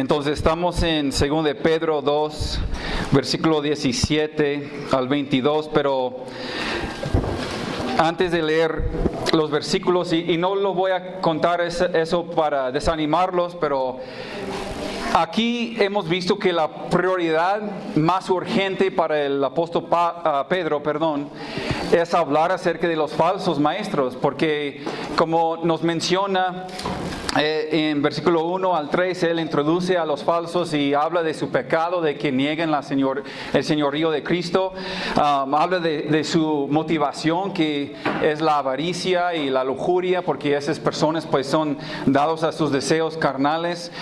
Entonces estamos en 2 de Pedro 2, versículo 17 al 22, pero antes de leer los versículos, y no lo voy a contar eso para desanimarlos, pero aquí hemos visto que la prioridad más urgente para el apóstol Pedro, es hablar acerca de los falsos maestros, porque como nos menciona en versículo 1 al 3, él introduce a los falsos y habla de su pecado, de que niegan el señorío de Cristo. Habla de su motivación, que es la avaricia y la lujuria, porque esas personas pues son dados a sus deseos carnales.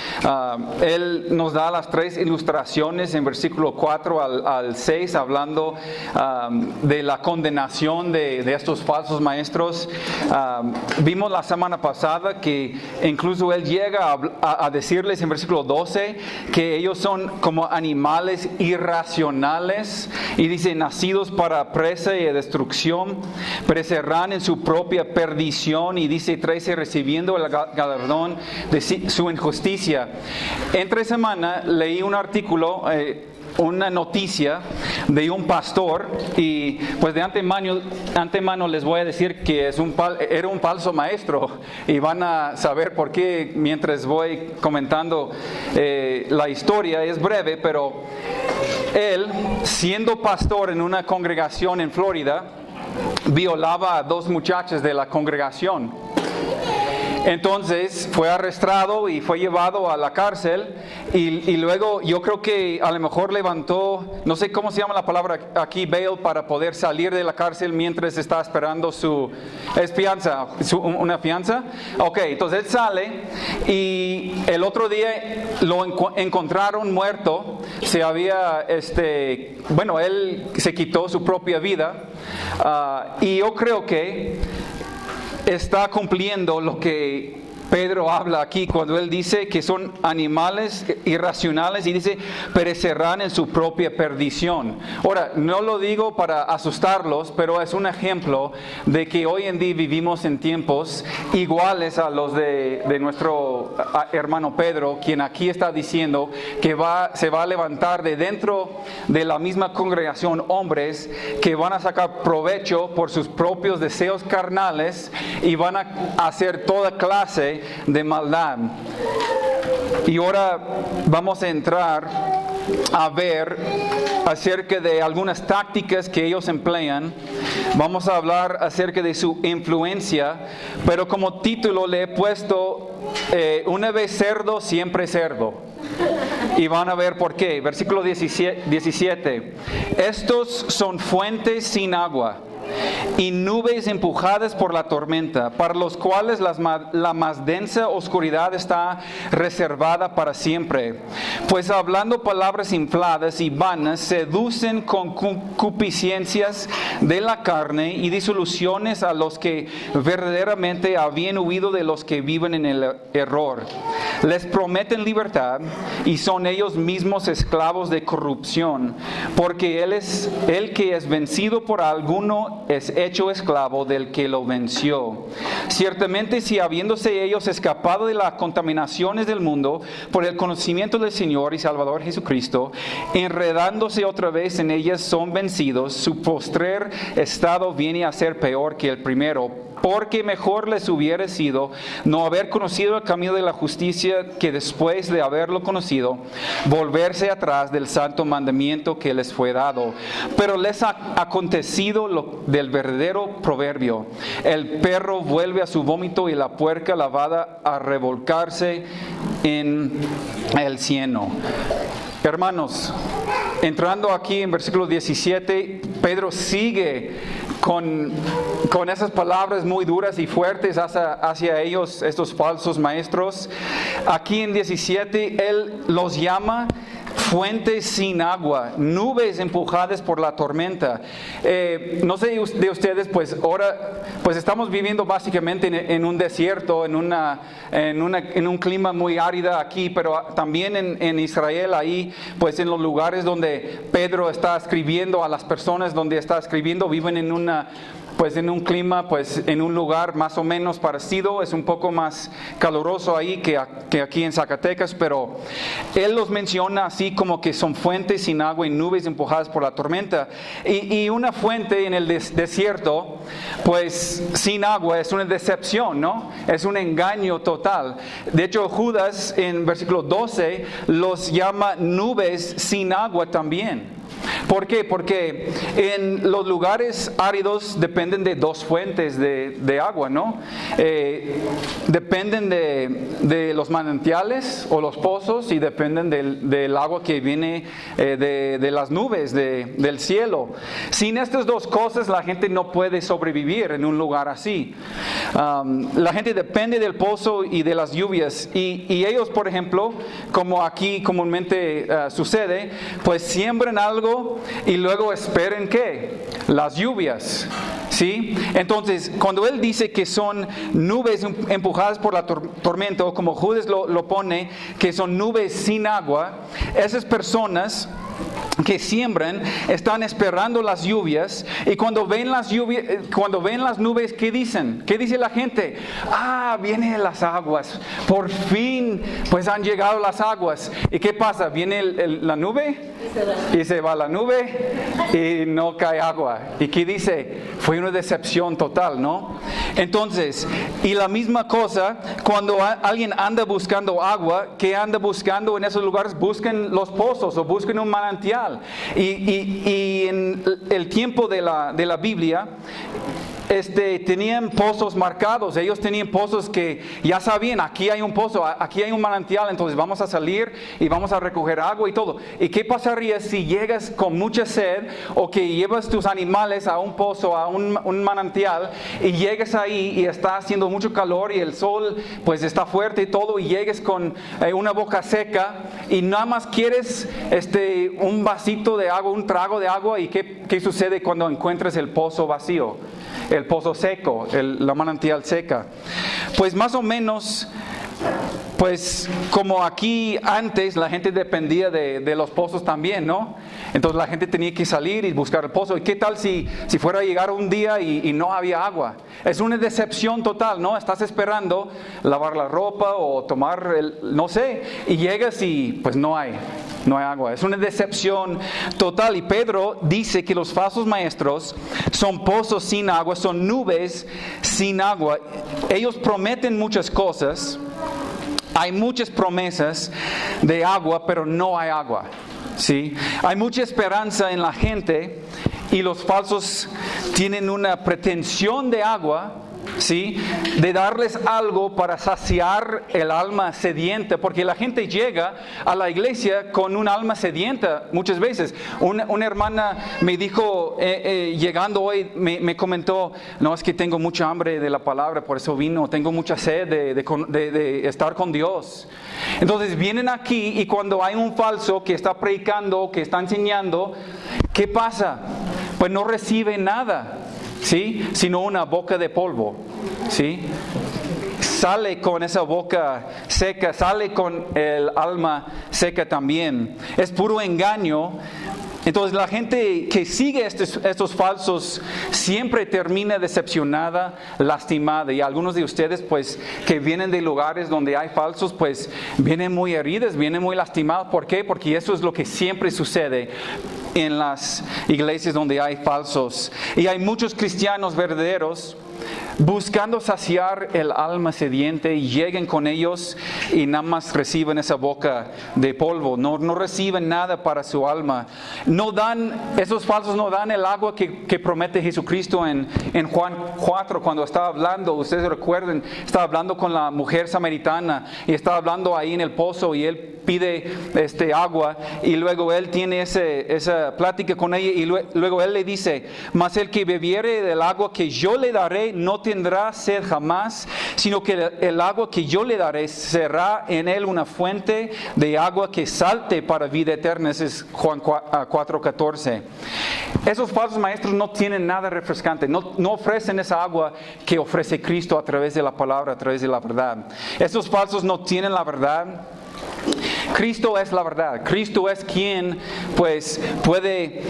Él nos da las tres ilustraciones en versículo 4 al 6, hablando de la condenación de estos falsos maestros. Vimos la semana pasada que incluso él llega a decirles en versículo 12 que ellos son como animales irracionales, y dice: nacidos para presa y destrucción, perecerán en su propia perdición, y dice 13, recibiendo el galardón de su injusticia. Entre semana leí un artículo, una noticia de un pastor, y pues de antemano les voy a decir que era un falso maestro, y van a saber por qué mientras voy comentando la historia. Es breve, pero él, siendo pastor en una congregación en Florida, violaba a dos muchachas de la congregación. Entonces fue arrestado y fue llevado a la cárcel, y luego yo creo que a lo mejor levantó, no sé cómo se llama la palabra aquí, bail, para poder salir de la cárcel mientras está esperando una fianza. Ok, entonces él sale, y el otro día lo encontraron muerto. Él se quitó su propia vida, y yo creo que está cumpliendo lo que Pedro habla aquí cuando él dice que son animales irracionales, y dice perecerán en su propia perdición. Ahora, no lo digo para asustarlos, pero es un ejemplo de que hoy en día vivimos en tiempos iguales a los de nuestro hermano Pedro, quien aquí está diciendo que se va a levantar de dentro de la misma congregación hombres que van a sacar provecho por sus propios deseos carnales y van a hacer toda clase de maldad. Y ahora vamos a entrar a ver acerca de algunas tácticas que ellos emplean. Vamos a hablar acerca de su influencia, pero como título le he puesto una vez cerdo, siempre cerdo. Y van a ver por qué. Versículo 17. Estos son fuentes sin agua y nubes empujadas por la tormenta, para los cuales la más densa oscuridad está reservada para siempre. Pues hablando palabras infladas y vanas, seducen con concupiscencias de la carne y disoluciones a los que verdaderamente habían huido de los que viven en el error. Les prometen libertad, y son ellos mismos esclavos de corrupción, porque el que es vencido por alguno es hecho esclavo del que lo venció. Ciertamente, si habiéndose ellos escapado de las contaminaciones del mundo por el conocimiento del Señor y Salvador Jesucristo, enredándose otra vez en ellas, son vencidos, su postrer estado viene a ser peor que el primero. Porque mejor les hubiera sido no haber conocido el camino de la justicia, que después de haberlo conocido, volverse atrás del santo mandamiento que les fue dado. Pero les ha acontecido lo del verdadero proverbio: el perro vuelve a su vómito, y la puerca lavada a revolcarse en el cieno. Hermanos, entrando aquí en versículo 17, Pedro sigue con esas palabras muy duras y fuertes hacia ellos, estos falsos maestros. Aquí en 17 él los llama fuentes sin agua, nubes empujadas por la tormenta. No sé de ustedes, pues ahora pues estamos viviendo básicamente en un desierto, en un clima muy árido aquí, pero también en Israel, ahí pues en los lugares donde Pedro está escribiendo, a las personas donde está escribiendo viven en pues en un clima, pues en un lugar más o menos parecido, es un poco más caluroso ahí que aquí en Zacatecas, pero él los menciona así como que son fuentes sin agua y nubes empujadas por la tormenta. Y una fuente en el desierto, pues sin agua es una decepción, ¿no? Es un engaño total. De hecho, Judas en versículo 12 los llama nubes sin agua también. ¿Por qué? Porque en los lugares áridos dependen de dos fuentes de agua, ¿no? Dependen de los manantiales o los pozos y dependen del agua que viene de las nubes, del cielo. Sin estas dos cosas la gente no puede sobrevivir en un lugar así. La gente depende del pozo y de las lluvias y ellos, por ejemplo, como aquí comúnmente sucede, pues siembran algo y luego esperen ¿qué? Las lluvias, ¿sí? Entonces, cuando él dice que son nubes empujadas por la tormenta, o como Judas lo pone, que son nubes sin agua, esas personas que siembran están esperando las lluvias y cuando ven las nubes, ¿qué dicen? ¿Qué dice la gente? Vienen las aguas, por fin pues han llegado las aguas. ¿Y qué pasa? Viene la nube y se va la nube y no cae agua. ¿Y qué dice? Fue una decepción total, ¿no? Entonces, y la misma cosa cuando alguien anda buscando agua, ¿qué anda buscando en esos lugares? Buscan los pozos o buscan un manantial. Y en el tiempo de la Biblia, tenían pozos marcados. Ellos tenían pozos que ya sabían, aquí hay un pozo, aquí hay un manantial, entonces vamos a salir y vamos a recoger agua y todo. ¿Y qué pasaría si llegas con mucha sed o que llevas tus animales a un pozo, a un manantial y llegas ahí y está haciendo mucho calor y el sol pues está fuerte y todo y llegues con una boca seca y nada más quieres un vasito de agua, un trago de agua? ¿Y qué sucede cuando encuentras el pozo vacío? El pozo seco, la manantial seca. Pues más o menos, pues como aquí antes la gente dependía de los pozos también, ¿no? Entonces la gente tenía que salir y buscar el pozo. ¿Y qué tal si fuera a llegar un día y no había agua? Es una decepción total, ¿no? Estás esperando lavar la ropa o tomar no sé, y llegas y pues no hay agua. Es una decepción total. Y Pedro dice que los falsos maestros son pozos sin agua, son nubes sin agua. Ellos prometen muchas cosas. Hay muchas promesas de agua, pero no hay agua. ¿Sí? Hay mucha esperanza en la gente y los falsos tienen una pretensión de agua, ¿sí? De darles algo para saciar el alma sedienta, porque la gente llega a la iglesia con un alma sedienta muchas veces. Una hermana me dijo, llegando hoy, me comentó, no, es que tengo mucha hambre de la palabra, por eso vino, tengo mucha sed de estar con Dios. Entonces vienen aquí y cuando hay un falso que está predicando, que está enseñando, ¿qué pasa? Pues no reciben nada, ¿sí? Sino una boca de polvo, ¿sí? Sale con esa boca seca, sale con el alma seca también. Es puro engaño. Entonces la gente que sigue estos falsos siempre termina decepcionada, lastimada. Y algunos de ustedes pues que vienen de lugares donde hay falsos pues vienen muy heridos, vienen muy lastimados. ¿Por qué? Porque eso es lo que siempre sucede en las iglesias donde hay falsos. Y hay muchos cristianos verdaderos buscando saciar el alma sediente y lleguen con ellos y nada más reciben esa boca de polvo, no reciben nada para su alma. Esos falsos no dan el agua que promete Jesucristo en Juan 4 cuando estaba hablando, ustedes recuerden, estaba hablando con la mujer samaritana y estaba hablando ahí en el pozo y él pide agua y luego él tiene esa plática con ella y luego él le dice, mas el que bebiere del agua que yo le daré no tendrá sed jamás, sino que el agua que yo le daré será en él una fuente de agua que salte para vida eterna. Ese es Juan 4:14. Esos falsos maestros no tienen nada refrescante, no ofrecen esa agua que ofrece Cristo a través de la palabra, a través de la verdad. Esos falsos no tienen la verdad. Cristo es la verdad. Cristo es quien pues puede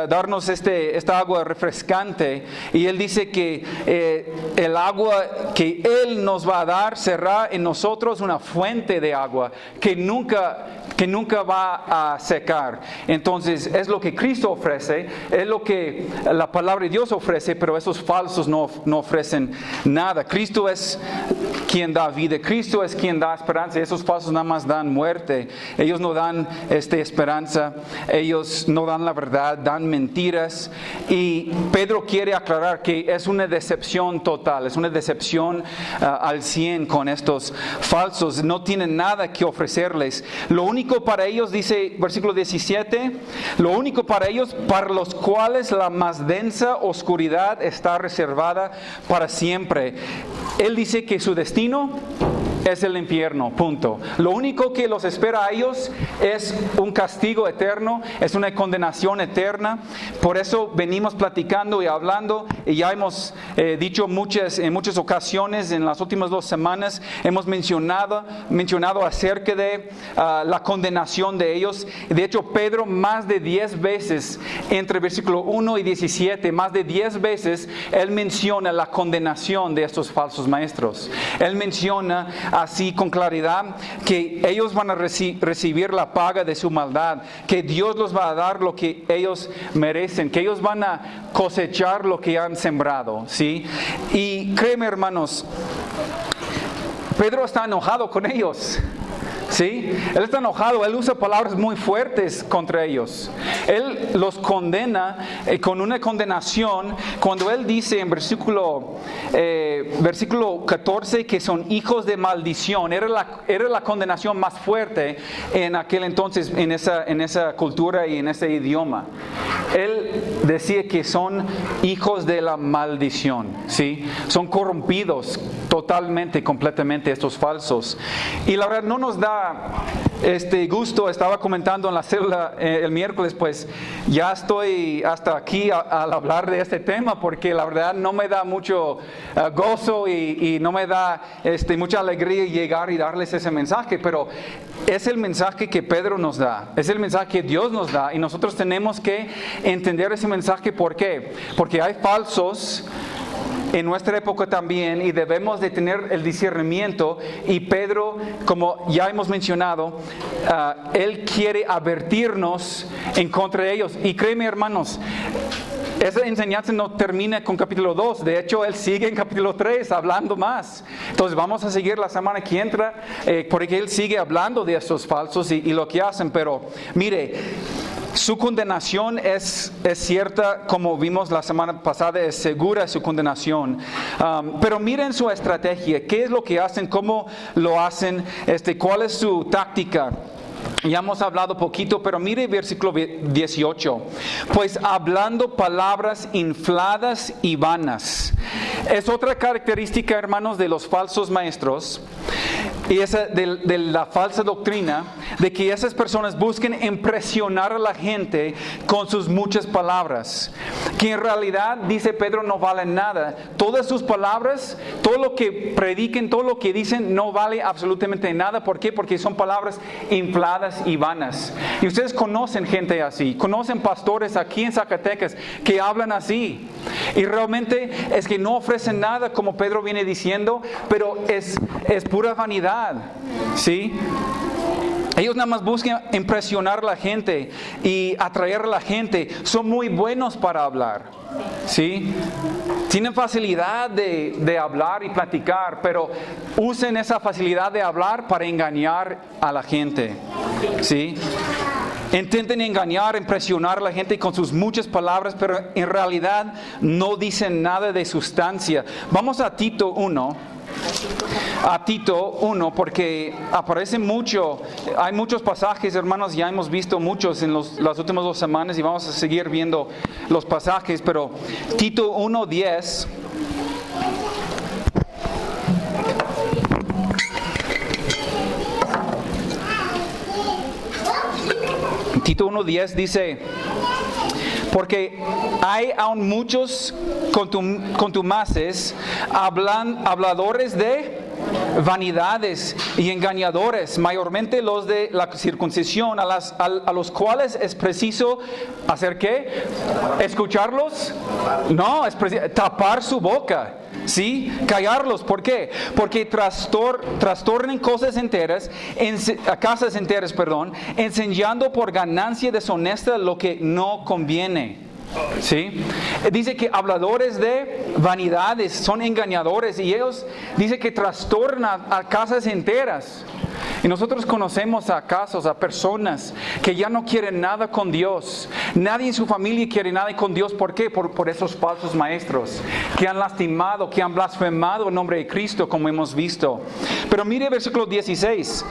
darnos esta agua refrescante. Y Él dice que el agua que Él nos va a dar será en nosotros una fuente de agua que nunca va a secar. Entonces es lo que Cristo ofrece, es lo que la palabra de Dios ofrece, pero esos falsos no ofrecen nada. Cristo es quien da vida, Cristo es quien da esperanza, y esos falsos nada más dan muerte. Ellos no dan esperanza, ellos no dan la verdad, dan mentiras. Y Pedro quiere aclarar que es una decepción total, es una decepción al 100 con estos falsos. No tienen nada que ofrecerles. Lo único para ellos, dice versículo 17, lo único para ellos, para los cuales la más densa oscuridad está reservada para siempre. Él dice que su destino es el infierno, punto. Lo único que los espera a ellos es un castigo eterno, es una condenación eterna. Por eso venimos platicando y hablando, y ya hemos dicho en muchas ocasiones en las últimas 2 semanas, hemos mencionado acerca de la condenación de ellos. De hecho, Pedro más de 10 veces, entre versículo 1 y 17, más de 10 veces, él menciona la condenación de estos falsos maestros. Él menciona así con claridad que ellos van a recibir la paga de su maldad, que Dios los va a dar lo que ellos merecen, que ellos van a cosechar lo que han sembrado, ¿sí? Y créeme, hermanos, Pedro está enojado con ellos. ¿Sí? Él está enojado, él usa palabras muy fuertes contra ellos. Él los condena con una condenación cuando él dice en versículo 14 que son hijos de maldición. Era la condenación más fuerte en aquel entonces, en esa cultura y en ese idioma. Él decía que son hijos de la maldición, ¿sí? Son corrompidos totalmente, completamente estos falsos. Y la verdad no nos da gusto. Estaba comentando en la célula el miércoles, pues ya estoy hasta aquí al hablar de este tema, porque la verdad no me da mucho gozo y no me da mucha alegría llegar y darles ese mensaje, pero es el mensaje que Pedro nos da, es el mensaje que Dios nos da, y nosotros tenemos que entender ese mensaje. ¿Por qué? Porque hay falsos en nuestra época también, y debemos de tener el discernimiento. Y Pedro, como ya hemos mencionado, él quiere advertirnos en contra de ellos. Y créeme, hermanos, esa enseñanza no termina con capítulo 2. De hecho, él sigue en capítulo 3 hablando más. Entonces vamos a seguir la semana que entra, porque él sigue hablando de estos falsos y lo que hacen. Pero mire, su condenación es cierta, como vimos la semana pasada, es segura su condenación. Pero miren su estrategia, qué es lo que hacen, cómo lo hacen, cuál es su táctica. Ya hemos hablado poquito, pero mire versículo 18. Pues hablando palabras infladas y vanas. Es otra característica, hermanos, de los falsos maestros, y esa de la falsa doctrina, de que esas personas busquen impresionar a la gente con sus muchas palabras, que en realidad, dice Pedro, no valen nada. Todas sus palabras, todo lo que prediquen, todo lo que dicen, no vale absolutamente nada. ¿Por qué? Porque son palabras infladas y vanas. Y ustedes conocen gente así, conocen pastores aquí en Zacatecas que hablan así, y realmente es que no ofrecen nada, como Pedro viene diciendo, pero es pura vanidad, ¿sí? Ellos nada más buscan impresionar a la gente y atraer a la gente. Son muy buenos para hablar, ¿sí? Tienen facilidad de hablar y platicar, pero usen esa facilidad de hablar para engañar a la gente, ¿sí? Intenten engañar, impresionar a la gente con sus muchas palabras, pero en realidad no dicen nada de sustancia. Vamos a Tito 1. A Tito 1, porque aparece mucho, hay muchos pasajes, hermanos, ya hemos visto muchos en las últimas 2 semanas y vamos a seguir viendo los pasajes, pero Tito 1:10. Tito 1:10 dice: porque hay aún muchos contumaces, habladores de vanidades y engañadores, mayormente los de la circuncisión, a los cuales es preciso ¿hacer qué? ¿Escucharlos? No, es preciso tapar su boca. ¿Sí? Callarlos. ¿Por qué? Porque trastornen casas enteras, enseñando por ganancia deshonesta lo que no conviene. ¿Sí? Dice que habladores de vanidades son engañadores y ellos dice que trastornan a casas enteras. Y nosotros conocemos a casos, a personas que ya no quieren nada con Dios. Nadie en su familia quiere nada con Dios. ¿Por qué? Por esos falsos maestros que han lastimado, que han blasfemado el nombre de Cristo, como hemos visto. Pero mire versículo 16.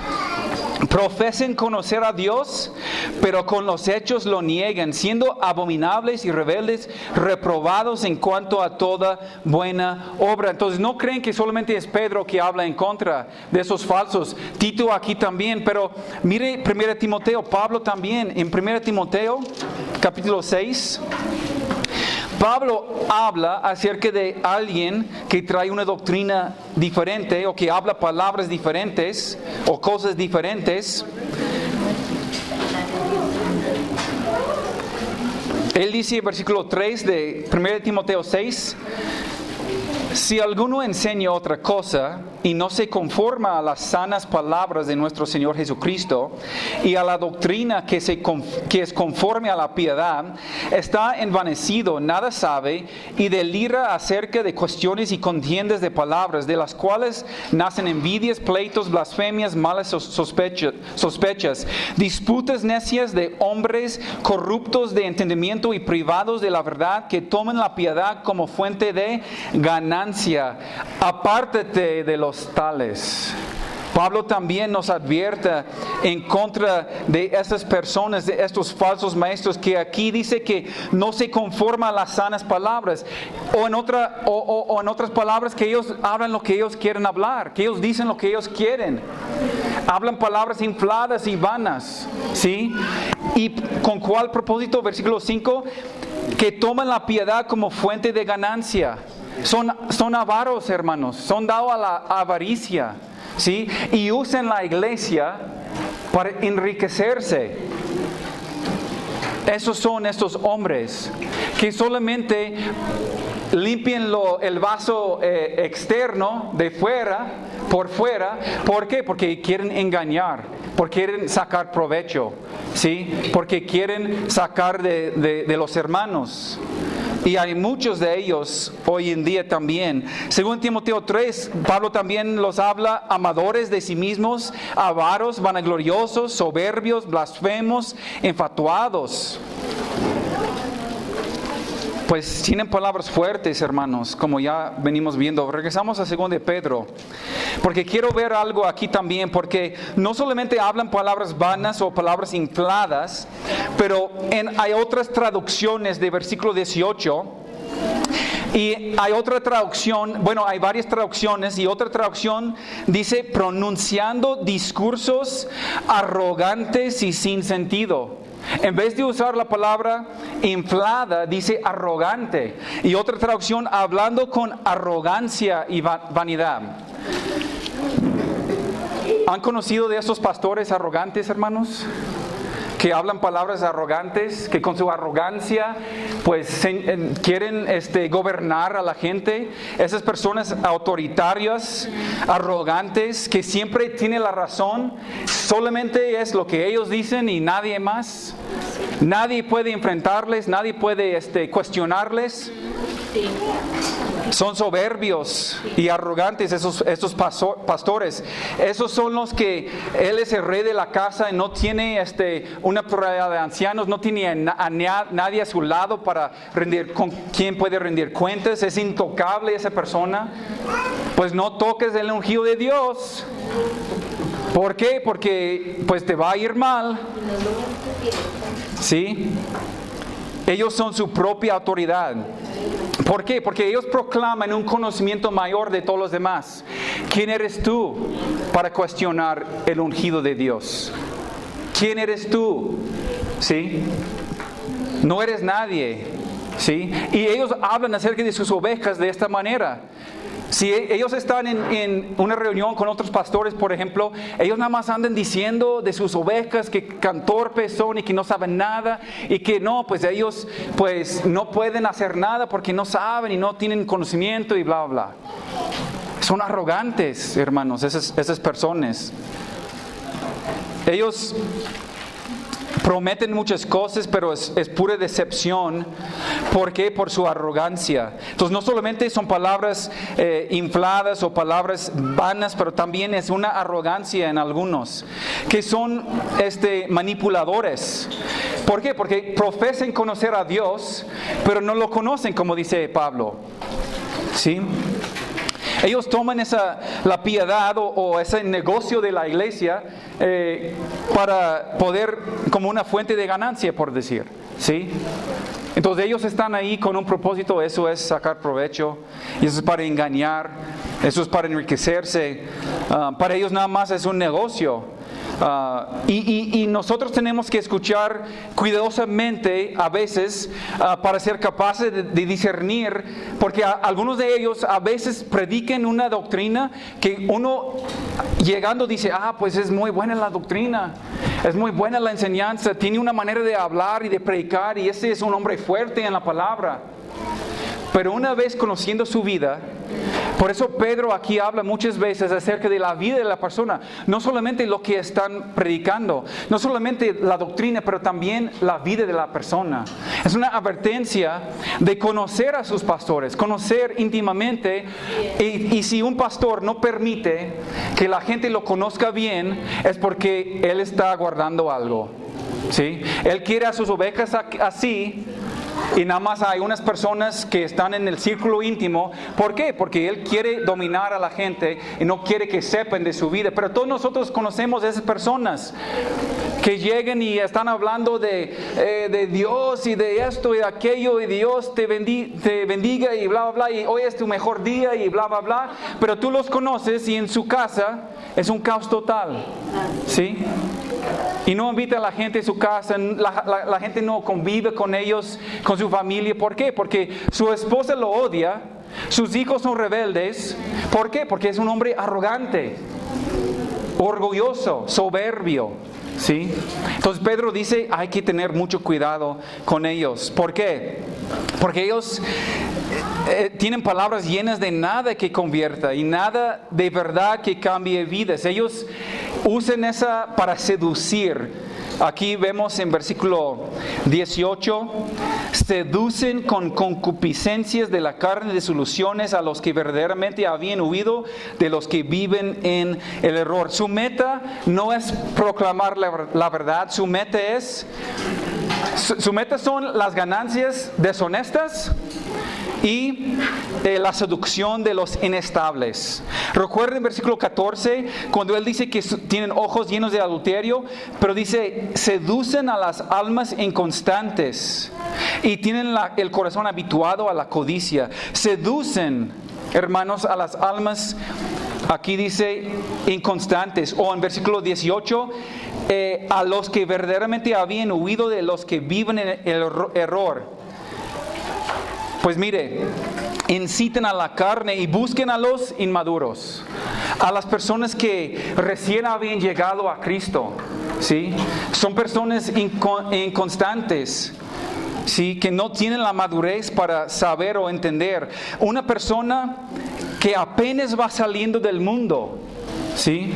Profesen conocer a Dios, pero con los hechos lo niegan, siendo abominables y rebeldes, reprobados en cuanto a toda buena obra. Entonces no creen que solamente es Pedro que habla en contra de esos falsos. Tito aquí también, pero mire 1 Timoteo, Pablo también, en 1 Timoteo capítulo 6. Pablo habla acerca de alguien que trae una doctrina diferente o que habla palabras diferentes o cosas diferentes. Él dice en versículo 3 de 1 Timoteo 6, si alguno enseña otra cosa y no se conforma a las sanas palabras de nuestro Señor Jesucristo y a la doctrina que es conforme a la piedad, está envanecido, nada sabe y delira acerca de cuestiones y contiendas de palabras, de las cuales nacen envidias, pleitos, blasfemias, malas sospechas, disputas necias de hombres corruptos de entendimiento y privados de la verdad, que toman la piedad como fuente de ganancia. Apártate de los tales. Pablo también nos advierte en contra de estas personas, de estos falsos maestros, que aquí dice que no se conforma a las sanas palabras, o en otras palabras, que ellos hablan lo que ellos quieren hablar, que ellos dicen lo que ellos quieren, hablan palabras infladas y vanas, ¿sí? ¿Y con cuál propósito? Versículo 5, que toman la piedad como fuente de ganancia. Son avaros, hermanos, son dados a la avaricia, ¿sí? Y usan la iglesia para enriquecerse. Esos son estos hombres que solamente limpian el vaso externo de fuera, por fuera. ¿Por qué? Porque quieren engañar, porque quieren sacar provecho, ¿sí? Porque quieren sacar de los hermanos. Y hay muchos de ellos hoy en día también. Según Timoteo 3, Pablo también los habla amadores de sí mismos, avaros, vanagloriosos, soberbios, blasfemos, enfatuados. Pues tienen palabras fuertes, hermanos, como ya venimos viendo. Regresamos a 2 de Pedro, porque quiero ver algo aquí también, porque no solamente hablan palabras vanas o palabras infladas, pero hay otras traducciones de versículo 18, y hay otra traducción, hay varias traducciones, y otra traducción dice pronunciando discursos arrogantes y sin sentido. En vez de usar la palabra inflada, dice arrogante. Y otra traducción, hablando con arrogancia y vanidad. ¿Han conocido de esos pastores arrogantes, hermanos? Que hablan palabras arrogantes, que con su arrogancia pues quieren gobernar a la gente. Esas personas autoritarias, arrogantes, que siempre tienen la razón, solamente es lo que ellos dicen y nadie más. Nadie puede enfrentarles, nadie puede cuestionarles. Son soberbios y arrogantes estos pastores. Esos son los que él es el rey de la casa y no tiene una pluralidad de ancianos, no tiene a nadie a su lado para rendir, con quien puede rendir cuentas. Es intocable esa persona. Pues no toques el ungido de Dios. ¿Por qué? Porque pues te va a ir mal. ¿Sí? Ellos son su propia autoridad. ¿Por qué? Porque ellos proclaman un conocimiento mayor de todos los demás. ¿Quién eres tú para cuestionar el ungido de Dios? ¿Quién eres tú? ¿Sí? No eres nadie. ¿Sí? Y ellos hablan acerca de sus ovejas de esta manera. Si ellos están en una reunión con otros pastores, por ejemplo, ellos nada más andan diciendo de sus ovejas que torpes son y que no saben nada y que no, pues ellos pues no pueden hacer nada porque no saben y no tienen conocimiento y bla, bla. Son arrogantes, hermanos, esas personas. Ellos prometen muchas cosas, pero es pura decepción. ¿Por qué? Por su arrogancia. Entonces no solamente son palabras infladas o palabras vanas, pero también es una arrogancia en algunos, que son manipuladores. ¿Por qué? Porque profesan conocer a Dios, pero no lo conocen, como dice Pablo. ¿Sí? Ellos toman la piedad o ese negocio de la iglesia para poder, como una fuente de ganancia, por decir, ¿sí? Entonces ellos están ahí con un propósito, eso es sacar provecho, y eso es para engañar, eso es para enriquecerse. Para ellos nada más es un negocio. Y nosotros tenemos que escuchar cuidadosamente a veces para ser capaces de discernir, porque algunos de ellos a veces predican una doctrina que uno llegando dice, pues es muy buena la doctrina, es muy buena la enseñanza, tiene una manera de hablar y de predicar y ese es un hombre fuerte en la palabra. Pero una vez conociendo su vida, por eso Pedro aquí habla muchas veces acerca de la vida de la persona, no solamente lo que están predicando, no solamente la doctrina, pero también la vida de la persona. Es una advertencia de conocer a sus pastores, conocer íntimamente, y si un pastor no permite que la gente lo conozca bien, es porque él está guardando algo, ¿sí? Él quiere a sus ovejas así. Y nada más hay unas personas que están en el círculo íntimo. ¿Por qué? Porque Él quiere dominar a la gente y no quiere que sepan de su vida. Pero todos nosotros conocemos a esas personas que llegan y están hablando de Dios y de esto y de aquello y Dios te bendiga y bla, bla, bla, y hoy es tu mejor día y bla, bla, bla. Pero tú los conoces y en su casa es un caos total, ¿sí? Y no invita a la gente a su casa, la gente no convive con ellos, con su familia. ¿Por qué? Porque su esposa lo odia, sus hijos son rebeldes. ¿Por qué? Porque es un hombre arrogante, orgulloso, soberbio, ¿sí? Entonces Pedro dice, hay que tener mucho cuidado con ellos. ¿Por qué? Porque ellos tienen palabras llenas de nada que convierta y nada de verdad que cambie vidas. Ellos usan esa para seducir. Aquí vemos en versículo 18, seducen con concupiscencias de la carne de soluciones a los que verdaderamente habían huido de los que viven en el error. Su meta no es proclamar la verdad, su meta son las ganancias deshonestas y la seducción de los inestables. Recuerden versículo 14, cuando él dice que tienen ojos llenos de adulterio, pero dice, seducen a las almas inconstantes y tienen el corazón habituado a la codicia. Seducen, hermanos, a las almas, aquí dice inconstantes, o en versículo 18, a los que verdaderamente habían huido de los que viven en el error. Pues mire, inciten a la carne y busquen a los inmaduros, a las personas que recién habían llegado a Cristo, ¿sí? Son personas inconstantes, ¿sí? Que no tienen la madurez para saber o entender. Una persona que apenas va saliendo del mundo, ¿sí?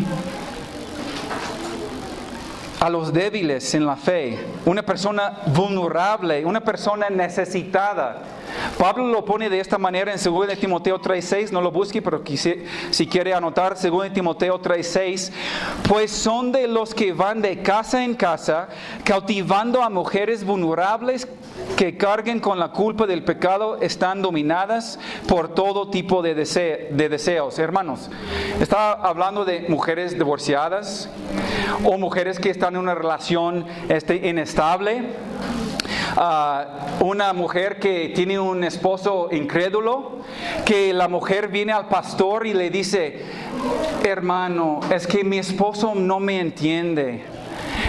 A los débiles en la fe, una persona vulnerable, una persona necesitada. Pablo lo pone de esta manera en 2 de Timoteo 3:6, no lo busque, pero si quiere anotar 2 de Timoteo 3:6, pues son de los que van de casa en casa, cautivando a mujeres vulnerables que carguen con la culpa del pecado, están dominadas por todo tipo de deseos. Hermanos, está hablando de mujeres divorciadas o mujeres que están en una relación inestable. Una mujer que tiene un esposo incrédulo, que la mujer viene al pastor y le dice, hermano, es que mi esposo no me entiende,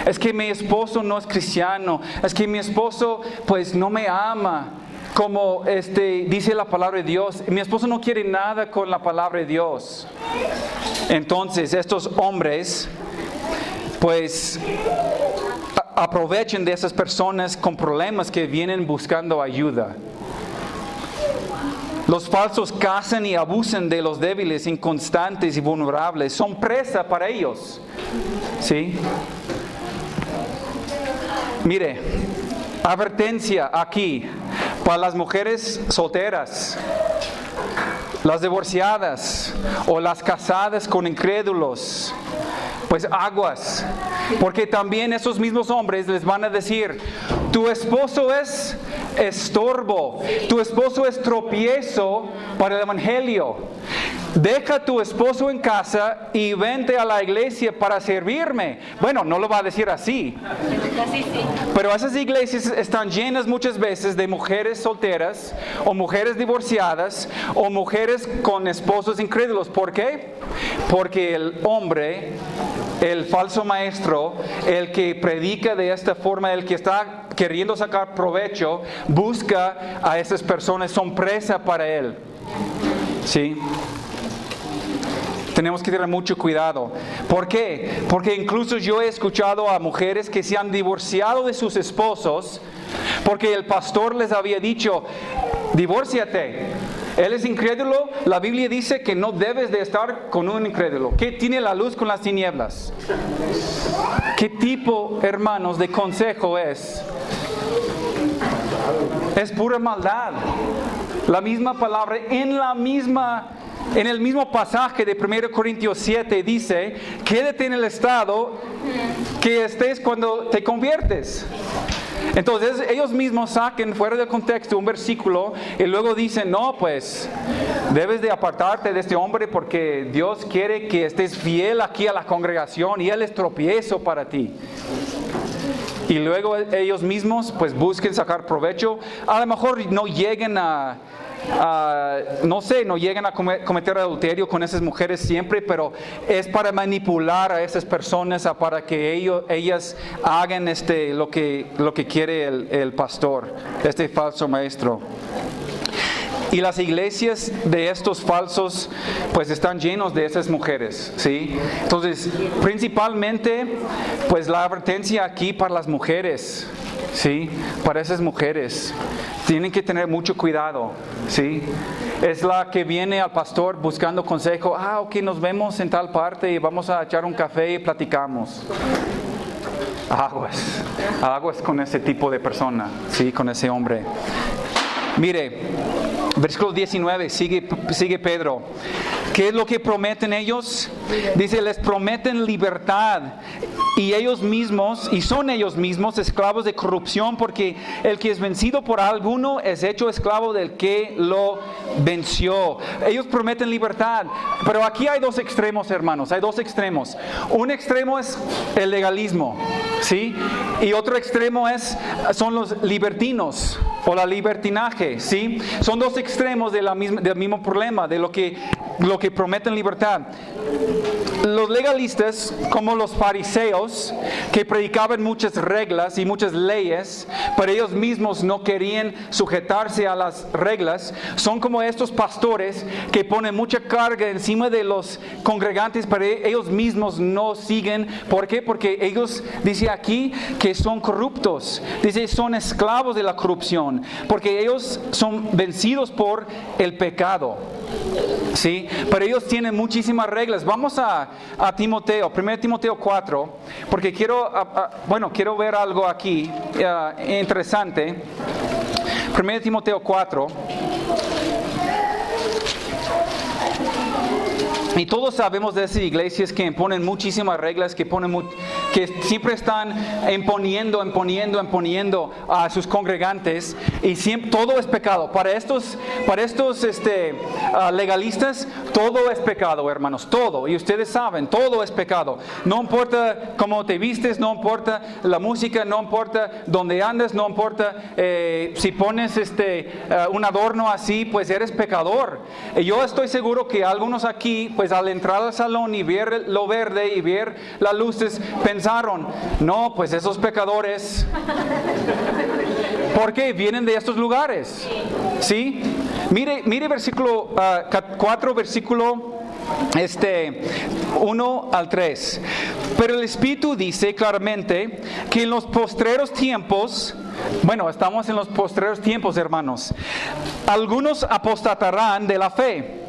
es que mi esposo no es cristiano, es que mi esposo pues no me ama. como dice la palabra de Dios, mi esposo no quiere nada con la palabra de Dios. Entonces estos hombres pues aprovechen de esas personas con problemas que vienen buscando ayuda. Los falsos cazan y abusan de los débiles, inconstantes y vulnerables. Son presa para ellos. ¿Sí? Mire, advertencia aquí para las mujeres solteras, las divorciadas o las casadas con incrédulos. Pues aguas, porque también esos mismos hombres les van a decir, tu esposo es estorbo, tu esposo es tropiezo para el evangelio. Deja a tu esposo en casa y vente a la iglesia para servirme. Bueno, no lo va a decir así. Pero esas iglesias están llenas muchas veces de mujeres solteras o mujeres divorciadas o mujeres con esposos incrédulos. ¿Por qué? Porque el hombre, el falso maestro, el que predica de esta forma, el que está queriendo sacar provecho, busca a esas personas, son presa para él. ¿Sí? Tenemos que tener mucho cuidado. ¿Por qué? Porque incluso yo he escuchado a mujeres que se han divorciado de sus esposos porque el pastor les había dicho, divórciate. Él es incrédulo. La Biblia dice que no debes de estar con un incrédulo. ¿Qué tiene la luz con las tinieblas? ¿Qué tipo, hermanos, de consejo es? Es pura maldad. La misma palabra en el mismo pasaje de 1 Corintios 7 dice, quédate en el estado que estés cuando te conviertes. Entonces ellos mismos saquen fuera del contexto un versículo y luego dicen, no, pues debes de apartarte de este hombre porque Dios quiere que estés fiel aquí a la congregación y Él es tropiezo para ti. Y luego ellos mismos pues busquen sacar provecho. A lo mejor no lleguen no llegan a cometer adulterio con esas mujeres siempre, pero es para manipular a esas personas, para que ellas hagan lo que quiere el pastor, este falso maestro. Y las iglesias de estos falsos pues están llenos de esas mujeres, ¿sí? Entonces, principalmente pues la advertencia aquí para las mujeres, ¿sí? Para esas mujeres tienen que tener mucho cuidado, ¿sí? Es la que viene al pastor buscando consejo. Ok, nos vemos en tal parte y vamos a echar un café y platicamos. Aguas con ese tipo de persona, ¿sí? Con ese hombre. Mire, versículo 19, sigue Pedro. ¿Qué es lo que prometen ellos? Dice, les prometen libertad y son ellos mismos esclavos de corrupción, porque el que es vencido por alguno es hecho esclavo del que lo venció. Ellos prometen libertad, pero aquí hay dos extremos, hermanos, hay dos extremos. Un extremo es el legalismo, ¿sí? Y otro extremo son los libertinos o la libertinaje, ¿sí? Son dos extremos del mismo problema, de lo que prometen libertad. Los legalistas, como los fariseos, que predicaban muchas reglas y muchas leyes, pero ellos mismos no querían sujetarse a las reglas, son como estos pastores que ponen mucha carga encima de los congregantes, pero ellos mismos no siguen. ¿Por qué? Porque ellos, dice aquí, que son corruptos. Dice, son esclavos de la corrupción, porque ellos son vencidos por el pecado. Sí, pero ellos tienen muchísimas reglas. Vamos a Timoteo, 1 Timoteo 4, porque quiero ver algo aquí interesante. 1 Timoteo 4. Y todos sabemos de esas iglesias que imponen muchísimas reglas, que siempre están imponiendo a sus congregantes, y siempre todo es pecado. Para estos legalistas, todo es pecado, hermanos, todo. Y ustedes saben, todo es pecado. No importa cómo te vistes, no importa la música, no importa dónde andas, no importa si pones un adorno así, pues eres pecador. Y yo estoy seguro que algunos aquí, pues al entrar al salón y ver lo verde y ver las luces, pensaron, no, pues esos pecadores Porque vienen de estos lugares. ¿Sí? Mire versículo 4, versículo 1 al 3. Pero el Espíritu dice claramente que en los postreros tiempos, bueno, estamos en los postreros tiempos, hermanos, algunos apostatarán de la fe.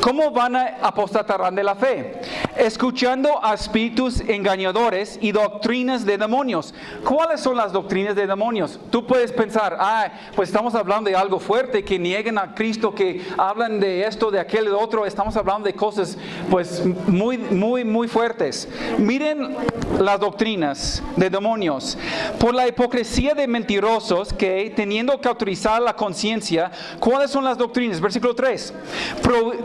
¿Cómo van a apostatarán de la fe? Escuchando a espíritus engañadores y doctrinas de demonios. ¿Cuáles son las doctrinas de demonios? Tú puedes pensar, pues estamos hablando de algo fuerte, que nieguen a Cristo, que hablan de esto, de aquel, de otro. Estamos hablando de cosas pues muy fuertes. Miren las doctrinas de demonios. Por la hipocresía de mentirosos que, teniendo que autorizar la conciencia, ¿cuáles son las doctrinas? Versículo 3.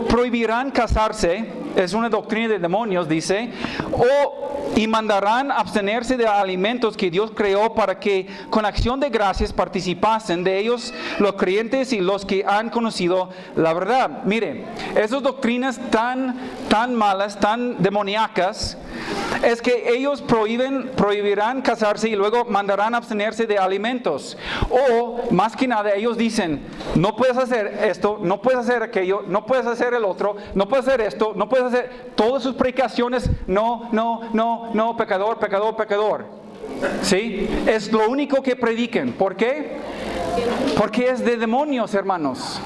Prohibirán casarse, es una doctrina de demonios, dice, y mandarán abstenerse de alimentos que Dios creó para que con acción de gracias participasen de ellos los creyentes y los que han conocido la verdad. Mire, esas doctrinas tan malas, tan demoníacas, es que ellos prohibirán casarse y luego mandarán abstenerse de alimentos. O, más que nada, ellos dicen, no puedes hacer esto, no puedes hacer aquello, no puedes hacer el otro, no puedes hacer esto, no puedes hacer... Todas sus predicaciones, no, pecador. ¿Sí? Es lo único que prediquen. ¿Por qué? Porque es de demonios, hermanos.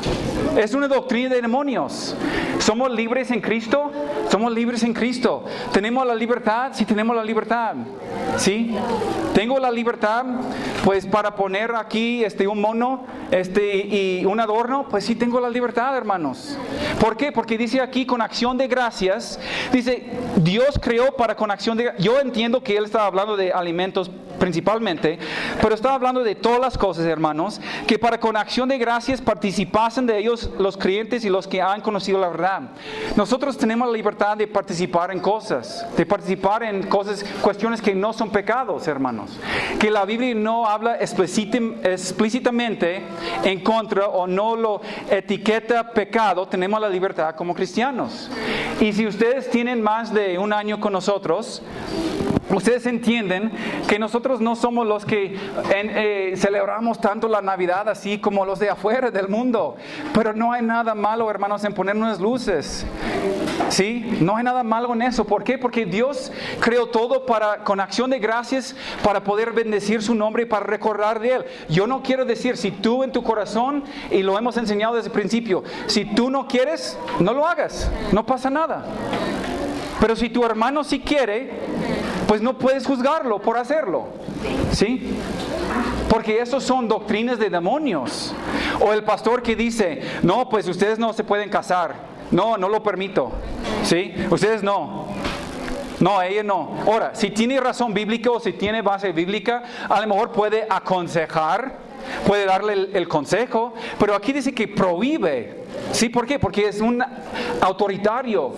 Es una doctrina de demonios. ¿Somos libres en Cristo? Somos libres en Cristo. ¿Tenemos la libertad? Sí, tenemos la libertad. ¿Sí? ¿Tengo la libertad? Pues para poner aquí un mono y un adorno, pues sí tengo la libertad, hermanos. ¿Por qué? Porque dice aquí con acción de gracias, dice Dios creó para con acción de gracias. Yo entiendo que Él estaba hablando de alimentos principalmente, pero estaba hablando de todas las cosas, hermanos, que para con acción de gracias participasen de ellos los creyentes y los que han conocido la verdad. Nosotros tenemos la libertad de participar en cosas, cuestiones que no son pecados, hermanos. Que la Biblia no habla explícitamente en contra o no lo etiqueta pecado. Tenemos la libertad como cristianos. Y si ustedes tienen más de un año con nosotros, ustedes entienden que nosotros no somos los que celebramos tanto la Navidad así como los de afuera del mundo. Pero no hay nada malo, hermanos, en poner unas luces. ¿Sí? No hay nada malo en eso. ¿Por qué? Porque Dios creó todo con acción de gracias para poder bendecir su nombre y para recordar de Él. Yo no quiero decir, si tú en tu corazón, y lo hemos enseñado desde el principio, si tú no quieres, no lo hagas. No pasa nada. Pero si tu hermano sí quiere, pues no puedes juzgarlo por hacerlo. ¿Sí? Porque esos son doctrinas de demonios. O el pastor que dice, no, pues ustedes no se pueden casar. No lo permito. ¿Sí? Ustedes no. No, ella no. Ahora, si tiene razón bíblica o si tiene base bíblica, a lo mejor puede aconsejar, puede darle el consejo, pero aquí dice que prohíbe. ¿Sí? ¿Por qué? Porque es un autoritario.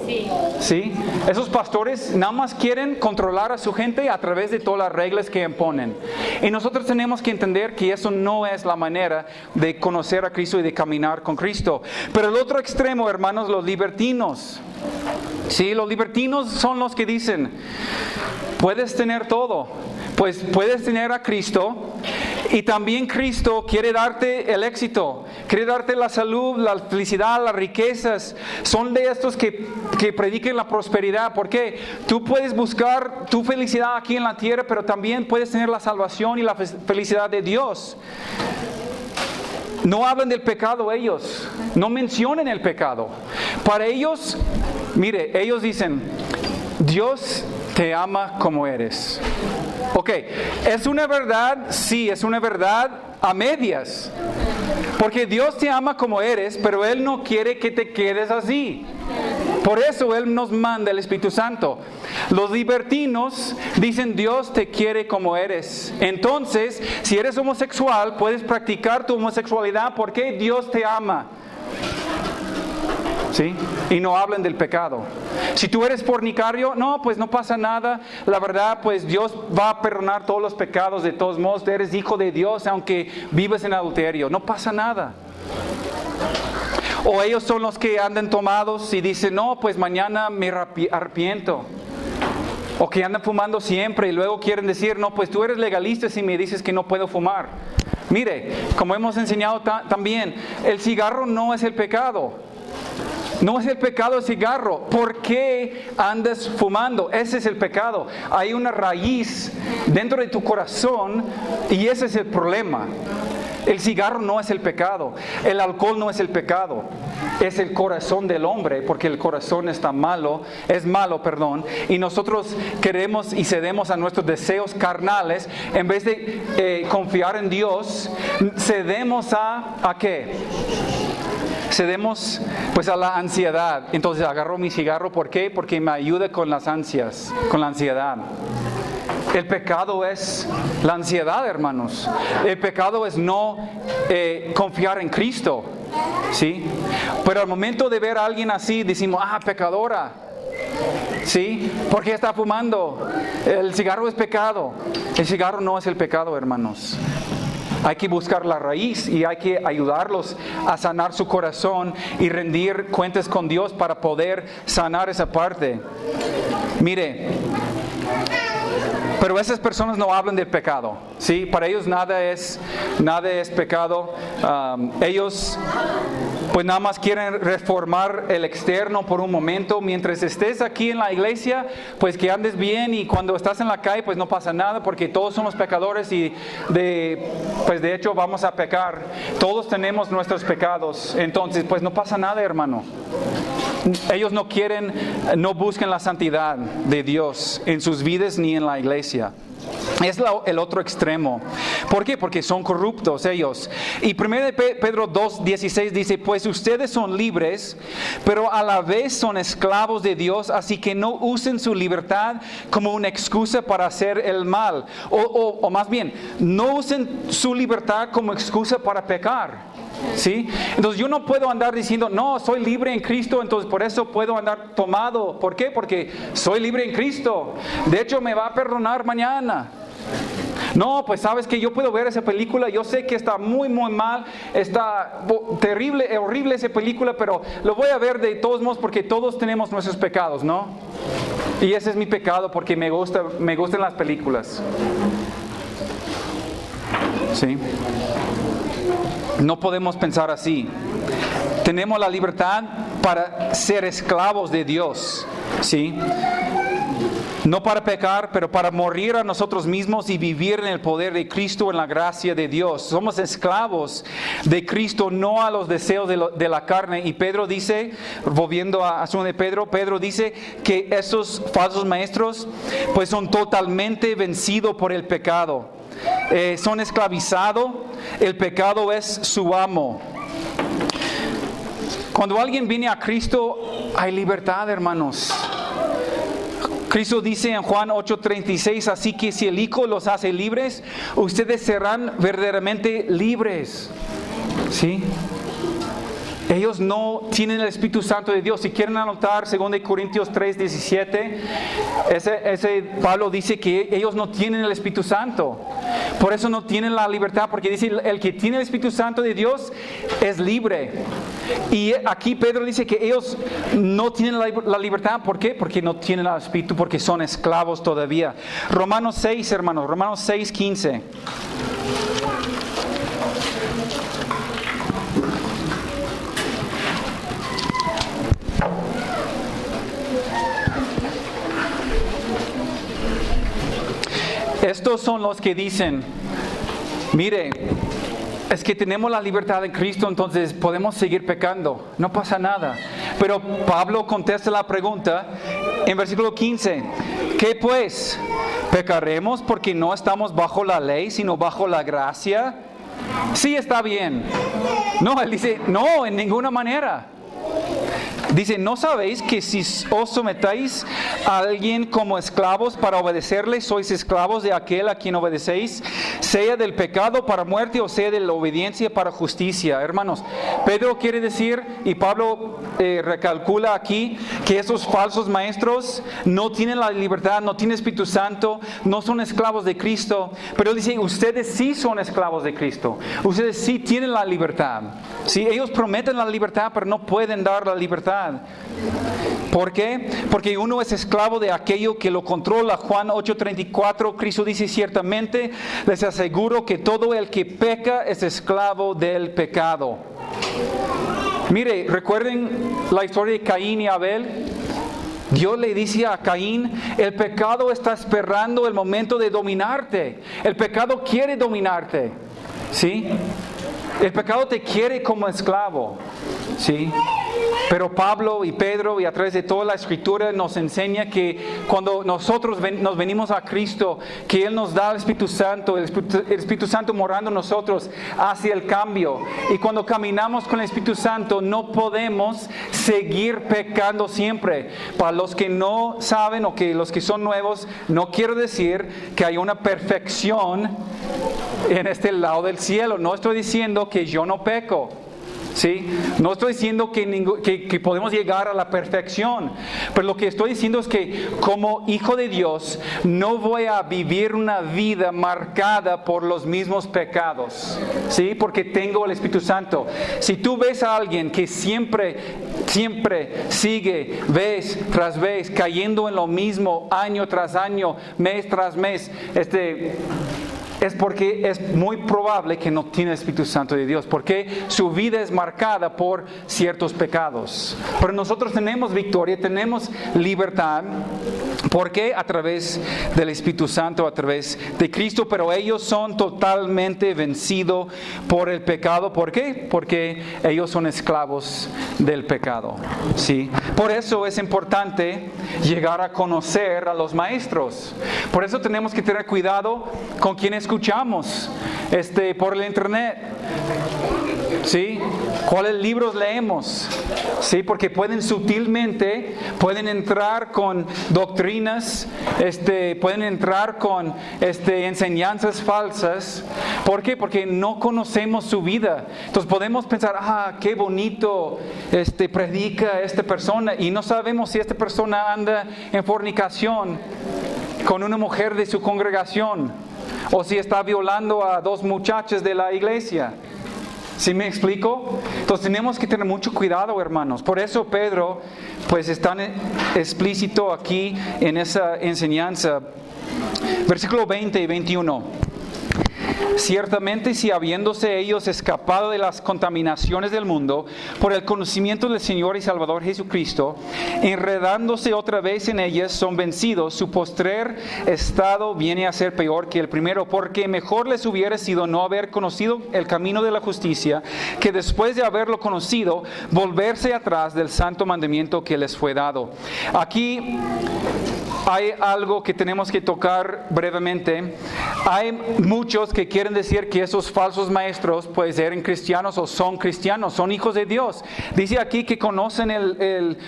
¿Sí? Esos pastores nada más quieren controlar a su gente a través de todas las reglas que imponen. Y nosotros tenemos que entender que eso no es la manera de conocer a Cristo y de caminar con Cristo. Pero el otro extremo, hermanos, los libertinos. Sí, los libertinos son los que dicen, puedes tener todo. Pues puedes tener a Cristo y también Cristo quiere darte el éxito, quiere darte la salud, la felicidad, las riquezas. Son de estos que prediquen la prosperidad. ¿Por qué? Tú puedes buscar tu felicidad aquí en la tierra, pero también puedes tener la salvación y la felicidad de Dios. No hablan del pecado ellos, no mencionan el pecado. Para ellos, mire, ellos dicen, Dios te ama como eres. Ok, ¿es una verdad? Sí, es una verdad a medias. Porque Dios te ama como eres, pero Él no quiere que te quedes así. Por eso Él nos manda el Espíritu Santo. Los libertinos dicen, Dios te quiere como eres. Entonces, si eres homosexual, puedes practicar tu homosexualidad porque Dios te ama. ¿Sí? Y no hablan del pecado. Si tú eres fornicario, no, pues no pasa nada. La verdad, pues Dios va a perdonar todos los pecados de todos modos. Eres hijo de Dios aunque vives en adulterio. No pasa nada. O ellos son los que andan tomados y dicen, no, pues mañana me arrepiento. O que andan fumando siempre y luego quieren decir, no, pues tú eres legalista si me dices que no puedo fumar. Mire, como hemos enseñado también, el cigarro no es el pecado. No es el pecado el cigarro. ¿Por qué andas fumando? Ese es el pecado. Hay una raíz dentro de tu corazón y ese es el problema. El cigarro no es el pecado. El alcohol no es el pecado. Es el corazón del hombre, porque el corazón es malo, y nosotros queremos y cedemos a nuestros deseos carnales. En vez de confiar en Dios, cedemos ¿a qué? Cedemos pues a la ansiedad. Entonces agarro mi cigarro, ¿por qué? Porque me ayuda con las ansias, con la ansiedad. El pecado es la ansiedad, hermanos. El pecado es no confiar en Cristo, ¿sí? Pero al momento de ver a alguien así, decimos, pecadora, ¿sí? ¿Por qué está fumando? El cigarro es pecado. El cigarro no es el pecado, hermanos. Hay que buscar la raíz y hay que ayudarlos a sanar su corazón y rendir cuentas con Dios para poder sanar esa parte. Mire, pero esas personas no hablan del pecado, ¿sí? Para ellos nada es pecado. Ellos pues nada más quieren reformar el externo por un momento. Mientras estés aquí en la iglesia, pues que andes bien, y cuando estás en la calle, pues no pasa nada, porque todos somos pecadores y de hecho vamos a pecar. Todos tenemos nuestros pecados, entonces pues no pasa nada, hermano. Ellos no buscan la santidad de Dios en sus vidas ni en la iglesia. Es el otro extremo. ¿Por qué? Porque son corruptos ellos. Y 1 Pedro 2:16 dice, pues ustedes son libres, pero a la vez son esclavos de Dios, así que no usen su libertad como una excusa para hacer el mal. O más bien, no usen su libertad como excusa para pecar. ¿Sí? Entonces yo no puedo andar diciendo, no, soy libre en Cristo, entonces por eso puedo andar tomado. ¿Por qué? Porque soy libre en Cristo. De hecho, me va a perdonar mañana. No, pues sabes que yo puedo ver esa película, yo sé que está muy muy mal, está terrible, horrible esa película, pero lo voy a ver de todos modos porque todos tenemos nuestros pecados, ¿no? Y ese es mi pecado porque me gustan las películas. ¿Sí? No podemos pensar así. Tenemos la libertad para ser esclavos de Dios, ¿sí? No para pecar, pero para morir a nosotros mismos y vivir en el poder de Cristo, en la gracia de Dios. Somos esclavos de Cristo, no a los deseos de la carne. Y Pedro dice, volviendo a 2 de Pedro, Pedro dice que esos falsos maestros pues son totalmente vencidos por el pecado. Son esclavizados, el pecado es su amo. Cuando alguien viene a Cristo, hay libertad, hermanos. Cristo dice en Juan 8:36, así que si el Hijo los hace libres, ustedes serán verdaderamente libres. ¿Sí? Ellos no tienen el Espíritu Santo de Dios. Si quieren anotar 2 Corintios 3:17, ese Pablo dice que ellos no tienen el Espíritu Santo. Por eso no tienen la libertad, porque dice el que tiene el Espíritu Santo de Dios es libre. Y aquí Pedro dice que ellos no tienen la libertad. ¿Por qué? Porque no tienen el Espíritu, porque son esclavos todavía. Romanos 6, hermanos, Romanos 6:15. Estos son los que dicen, mire, es que tenemos la libertad en Cristo, entonces podemos seguir pecando, no pasa nada. Pero Pablo contesta la pregunta en versículo 15, ¿qué pues? ¿Pecaremos porque no estamos bajo la ley, sino bajo la gracia? Sí, está bien. No, él dice, no, en ninguna manera. Dice, ¿no sabéis que si os sometéis a alguien como esclavos para obedecerle, sois esclavos de aquel a quien obedecéis, sea del pecado para muerte o sea de la obediencia para justicia? Hermanos, Pedro quiere decir, y Pablo recalcula aquí, que esos falsos maestros no tienen la libertad, no tienen Espíritu Santo, no son esclavos de Cristo. Pero Él dice, ustedes sí son esclavos de Cristo. Ustedes sí tienen la libertad. ¿Sí? Ellos prometen la libertad, pero no pueden dar la libertad. ¿Por qué? Porque uno es esclavo de aquello que lo controla. Juan 8:34, Cristo dice, ciertamente les aseguro que todo el que peca es esclavo del pecado. Mire, recuerden la historia de Caín y Abel. Dios le dice a Caín, el pecado está esperando el momento de dominarte. El pecado quiere dominarte. ¿Sí? El pecado te quiere como esclavo. ¿Sí? Pero Pablo y Pedro y a través de toda la Escritura nos enseña que cuando nosotros nos venimos a Cristo, que Él nos da el Espíritu Santo, el Espíritu Santo morando en nosotros, hace el cambio. Y cuando caminamos con el Espíritu Santo no podemos seguir pecando siempre. Para los que no saben o que los que son nuevos, no quiero decir que hay una perfección en este lado del cielo. No estoy diciendo que yo no peco. ¿Sí? No estoy diciendo que podemos llegar a la perfección, pero lo que estoy diciendo es que como hijo de Dios no voy a vivir una vida marcada por los mismos pecados, ¿sí? Porque tengo el Espíritu Santo. Si tú ves a alguien que siempre sigue vez tras vez cayendo en lo mismo año tras año, mes tras mes, es porque es muy probable que no tiene el Espíritu Santo de Dios, porque su vida es marcada por ciertos pecados. Pero nosotros tenemos victoria, tenemos libertad, porque a través del Espíritu Santo, a través de Cristo, pero ellos son totalmente vencidos por el pecado. ¿Por qué? Porque ellos son esclavos del pecado. ¿Sí? Por eso es importante llegar a conocer a los maestros. Por eso tenemos que tener cuidado con quienes escuchamos por el internet. ¿Sí? ¿Cuáles libros leemos? ¿Sí? Porque pueden entrar con doctrinas, pueden entrar con enseñanzas falsas. ¿Por qué? Porque no conocemos su vida. Entonces podemos pensar, qué bonito predica esta persona, y no sabemos si esta persona anda en fornicación con una mujer de su congregación, o si está violando a 2 muchachas de la iglesia. ¿Sí me explico? Entonces tenemos que tener mucho cuidado, hermanos. Por eso Pedro pues es tan explícito aquí en esa enseñanza. Versículo 20 y 21. Ciertamente, si habiéndose ellos escapado de las contaminaciones del mundo por el conocimiento del Señor y Salvador Jesucristo, enredándose otra vez en ellas, son vencidos, su postrer estado viene a ser peor que el primero, porque mejor les hubiera sido no haber conocido el camino de la justicia, que después de haberlo conocido, volverse atrás del santo mandamiento que les fue dado. Aquí hay algo que tenemos que tocar brevemente. Hay muchos que quieren decir que esos falsos maestros pues eran cristianos o son cristianos, son hijos de Dios. Dice aquí que conocen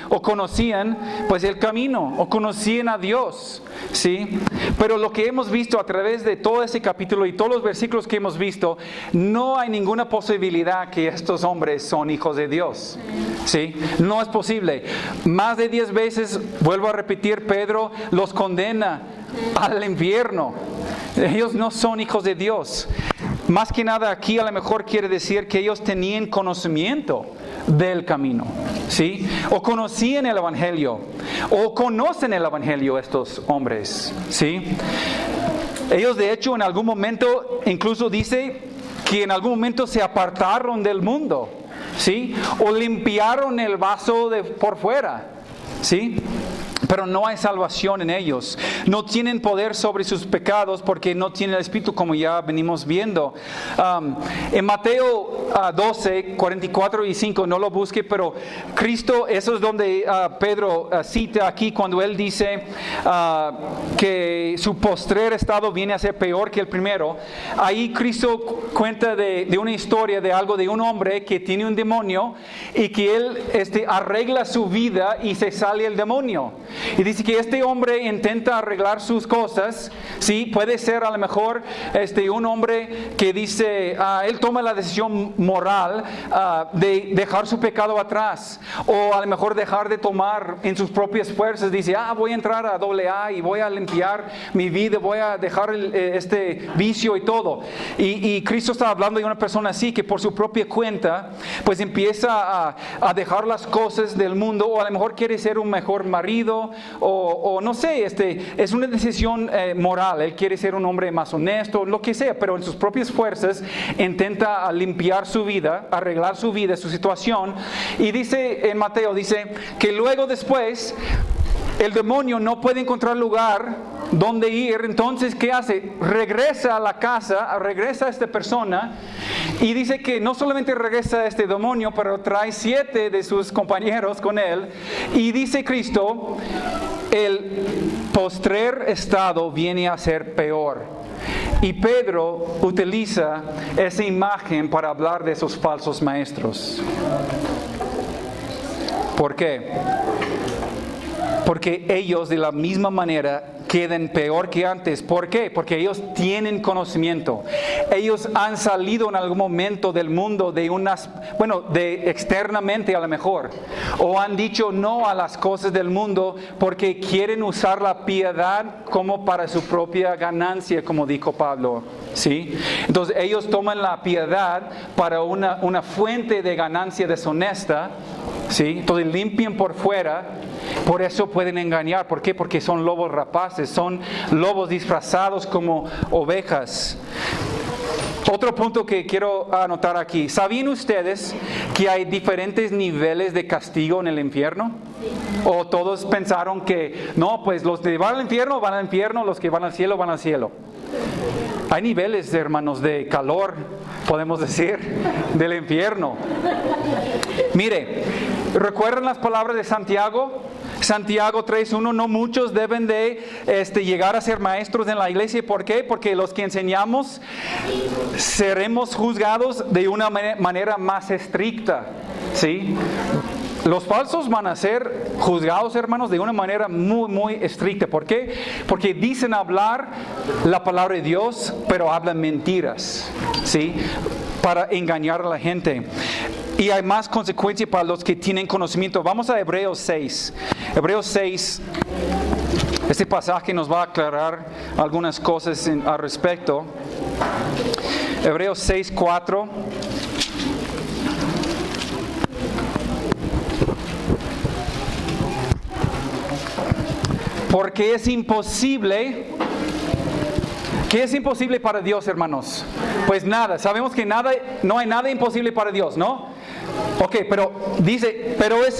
o conocían pues el camino, o conocían a Dios, ¿sí? Pero lo que hemos visto a través de todo ese capítulo y todos los versículos que hemos visto, no hay ninguna posibilidad que estos hombres son hijos de Dios, ¿sí? No es posible. Más de 10 veces, vuelvo a repetir, Pedro los condena al infierno. Ellos no son hijos de Dios. Más que nada aquí a lo mejor quiere decir que ellos tenían conocimiento del camino, ¿sí? O conocían el Evangelio, o conocen el Evangelio estos hombres, ¿sí? Ellos de hecho en algún momento, incluso dice que en algún momento se apartaron del mundo, ¿sí? O limpiaron el vaso por fuera, ¿sí? Pero no hay salvación en ellos. No tienen poder sobre sus pecados porque no tienen el Espíritu, como ya venimos viendo. En Mateo 12, 44 y 5, no lo busque, pero Cristo, eso es donde Pedro cita aquí cuando él dice que su postrer estado viene a ser peor que el primero. Ahí Cristo cuenta de una historia de un hombre que tiene un demonio y que él arregla su vida y se sale el demonio. Y dice que este hombre intenta arreglar sus cosas. Sí, puede ser a lo mejor un hombre que dice, él toma la decisión moral de dejar su pecado atrás. O a lo mejor dejar de tomar en sus propias fuerzas. Dice, voy a entrar a AA y voy a limpiar mi vida, voy a dejar este vicio y todo. Y Cristo está hablando de una persona así que por su propia cuenta pues empieza a dejar las cosas del mundo, o a lo mejor quiere ser un mejor marido, o no sé, es una decisión moral. Él quiere ser un hombre más honesto, lo que sea, pero en sus propias fuerzas intenta limpiar su vida, arreglar su vida, su situación. Y dice en Mateo, dice que luego después el demonio no puede encontrar lugar donde ir. Entonces, ¿qué hace? Regresa a la casa, regresa a esta persona, y dice que no solamente regresa a este demonio, pero trae 7 de sus compañeros con él. Y dice Cristo, el postrer estado viene a ser peor. Y Pedro utiliza esa imagen para hablar de esos falsos maestros. ¿Por qué? Porque ellos de la misma manera quedan peor que antes. ¿Por qué? Porque ellos tienen conocimiento. Ellos han salido en algún momento del mundo de externamente a lo mejor. O han dicho no a las cosas del mundo porque quieren usar la piedad como para su propia ganancia, como dijo Pablo. ¿Sí? Entonces ellos toman la piedad para una fuente de ganancia deshonesta. ¿Sí? Entonces limpian por fuera. Por eso pueden engañar. ¿Por qué? Porque son lobos rapaces, son lobos disfrazados como ovejas. Otro punto que quiero anotar aquí. ¿Sabían ustedes que hay diferentes niveles de castigo en el infierno? ¿O todos pensaron que no, pues los que van al infierno, los que van al cielo, van al cielo? Hay niveles, hermanos, de calor, podemos decir, del infierno. Mire, ¿recuerdan las palabras de Santiago? Santiago 3:1, no muchos deben de llegar a ser maestros en la iglesia. ¿Por qué? Porque los que enseñamos seremos juzgados de una manera más estricta. ¿Sí? Los falsos van a ser juzgados, hermanos, de una manera muy, muy estricta. ¿Por qué? Porque dicen hablar la palabra de Dios, pero hablan mentiras, ¿sí? Para engañar a la gente. Y hay más consecuencias para los que tienen conocimiento. Vamos a Hebreos 6. Hebreos 6, este pasaje nos va a aclarar algunas cosas al respecto. Hebreos 6:4. Porque es imposible. ¿Qué es imposible para Dios, hermanos? Pues nada, sabemos que no hay nada imposible para Dios, ¿no? Ok, pero dice, pero es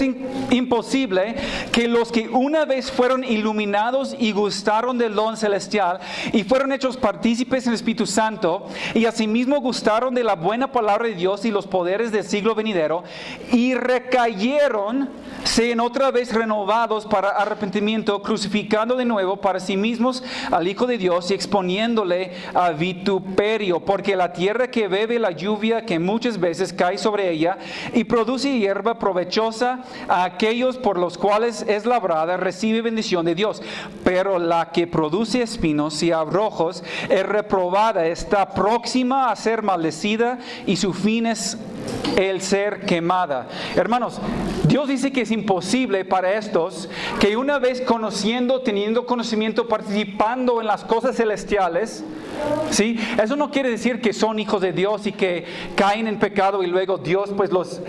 imposible que los que una vez fueron iluminados y gustaron del don celestial y fueron hechos partícipes en el Espíritu Santo y asimismo gustaron de la buena palabra de Dios y los poderes del siglo venidero y recayeron, sean otra vez renovados para arrepentimiento, crucificando de nuevo para sí mismos al Hijo de Dios y exponiéndole a vituperio, porque la tierra que bebe la lluvia que muchas veces cae sobre ella y produce hierba provechosa a aquellos por los cuales es labrada, recibe bendición de Dios. Pero la que produce espinos y abrojos es reprobada, está próxima a ser maldecida y su fin es el ser quemada. Hermanos, Dios dice que es imposible para estos que una vez conociendo, teniendo conocimiento, participando en las cosas celestiales, ¿sí? Eso no quiere decir que son hijos de Dios y que caen en pecado y luego Dios pues los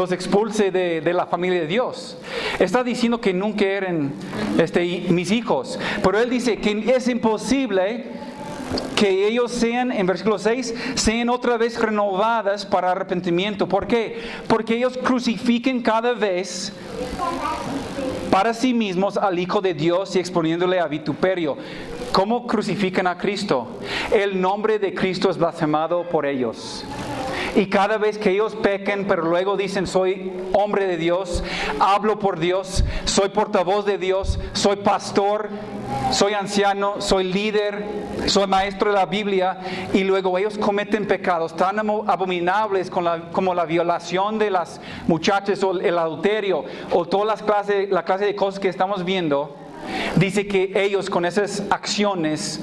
expulse de la familia de Dios. Está diciendo que nunca eran mis hijos, pero Él dice que es imposible que ellos sean, en versículo 6, sean otra vez renovadas para arrepentimiento. ¿Por qué? Porque ellos crucifiquen cada vez para sí mismos al Hijo de Dios y exponiéndole a vituperio. ¿Cómo crucifican a Cristo? El nombre de Cristo es blasfemado por ellos. Y cada vez que ellos pequen, pero luego dicen, soy hombre de Dios, hablo por Dios, soy portavoz de Dios, soy pastor, soy anciano, soy líder, soy maestro de la Biblia, y luego ellos cometen pecados tan abominables como la violación de las muchachas o el adulterio o todas la clase de cosas que estamos viendo. Dice que ellos con esas acciones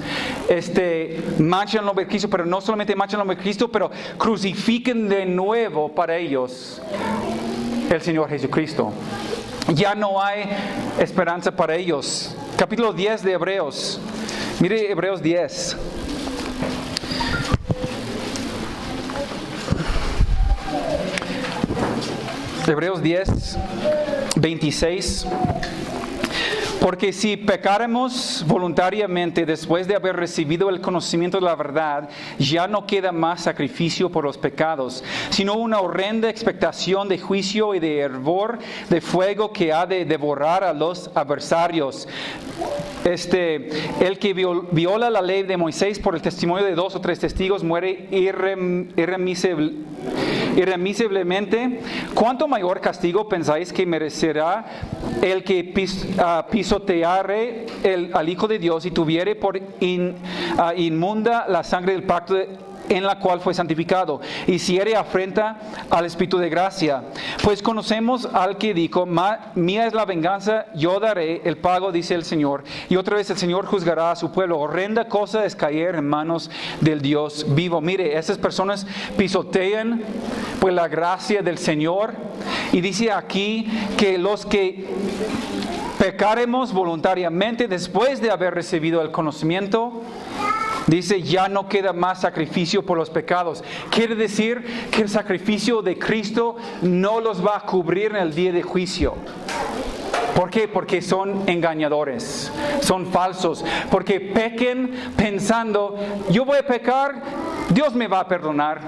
manchan el nombre de Cristo, pero no solamente manchan el nombre de Cristo, pero crucifiquen de nuevo para ellos el Señor Jesucristo. Ya no hay esperanza para ellos. Capítulo 10 de Hebreos. Mire Hebreos 10. Hebreos 10, 26. Porque si pecáramos voluntariamente después de haber recibido el conocimiento de la verdad, ya no queda más sacrificio por los pecados, sino una horrenda expectación de juicio y de hervor de fuego que ha de devorar a los adversarios. El que viola la ley de Moisés por el testimonio de 2 o 3 testigos muere irremisiblemente. ¿Cuánto mayor castigo pensáis que merecerá el que pisoteare al Hijo de Dios y tuviere por inmunda la sangre del pacto en la cual fue santificado, y si afrenta al Espíritu de gracia? Pues conocemos al que dijo, mía es la venganza, yo daré el pago, dice el Señor. Y otra vez el Señor juzgará a su pueblo. Horrenda cosa es caer en manos del Dios vivo. Mire, esas personas pisotean pues la gracia del Señor, y dice aquí que los que pecaremos voluntariamente después de haber recibido el conocimiento, dice, ya no queda más sacrificio por los pecados. Quiere decir que el sacrificio de Cristo no los va a cubrir en el día de juicio. ¿Por qué? Porque son engañadores, son falsos. Porque pequen pensando, yo voy a pecar, Dios me va a perdonar.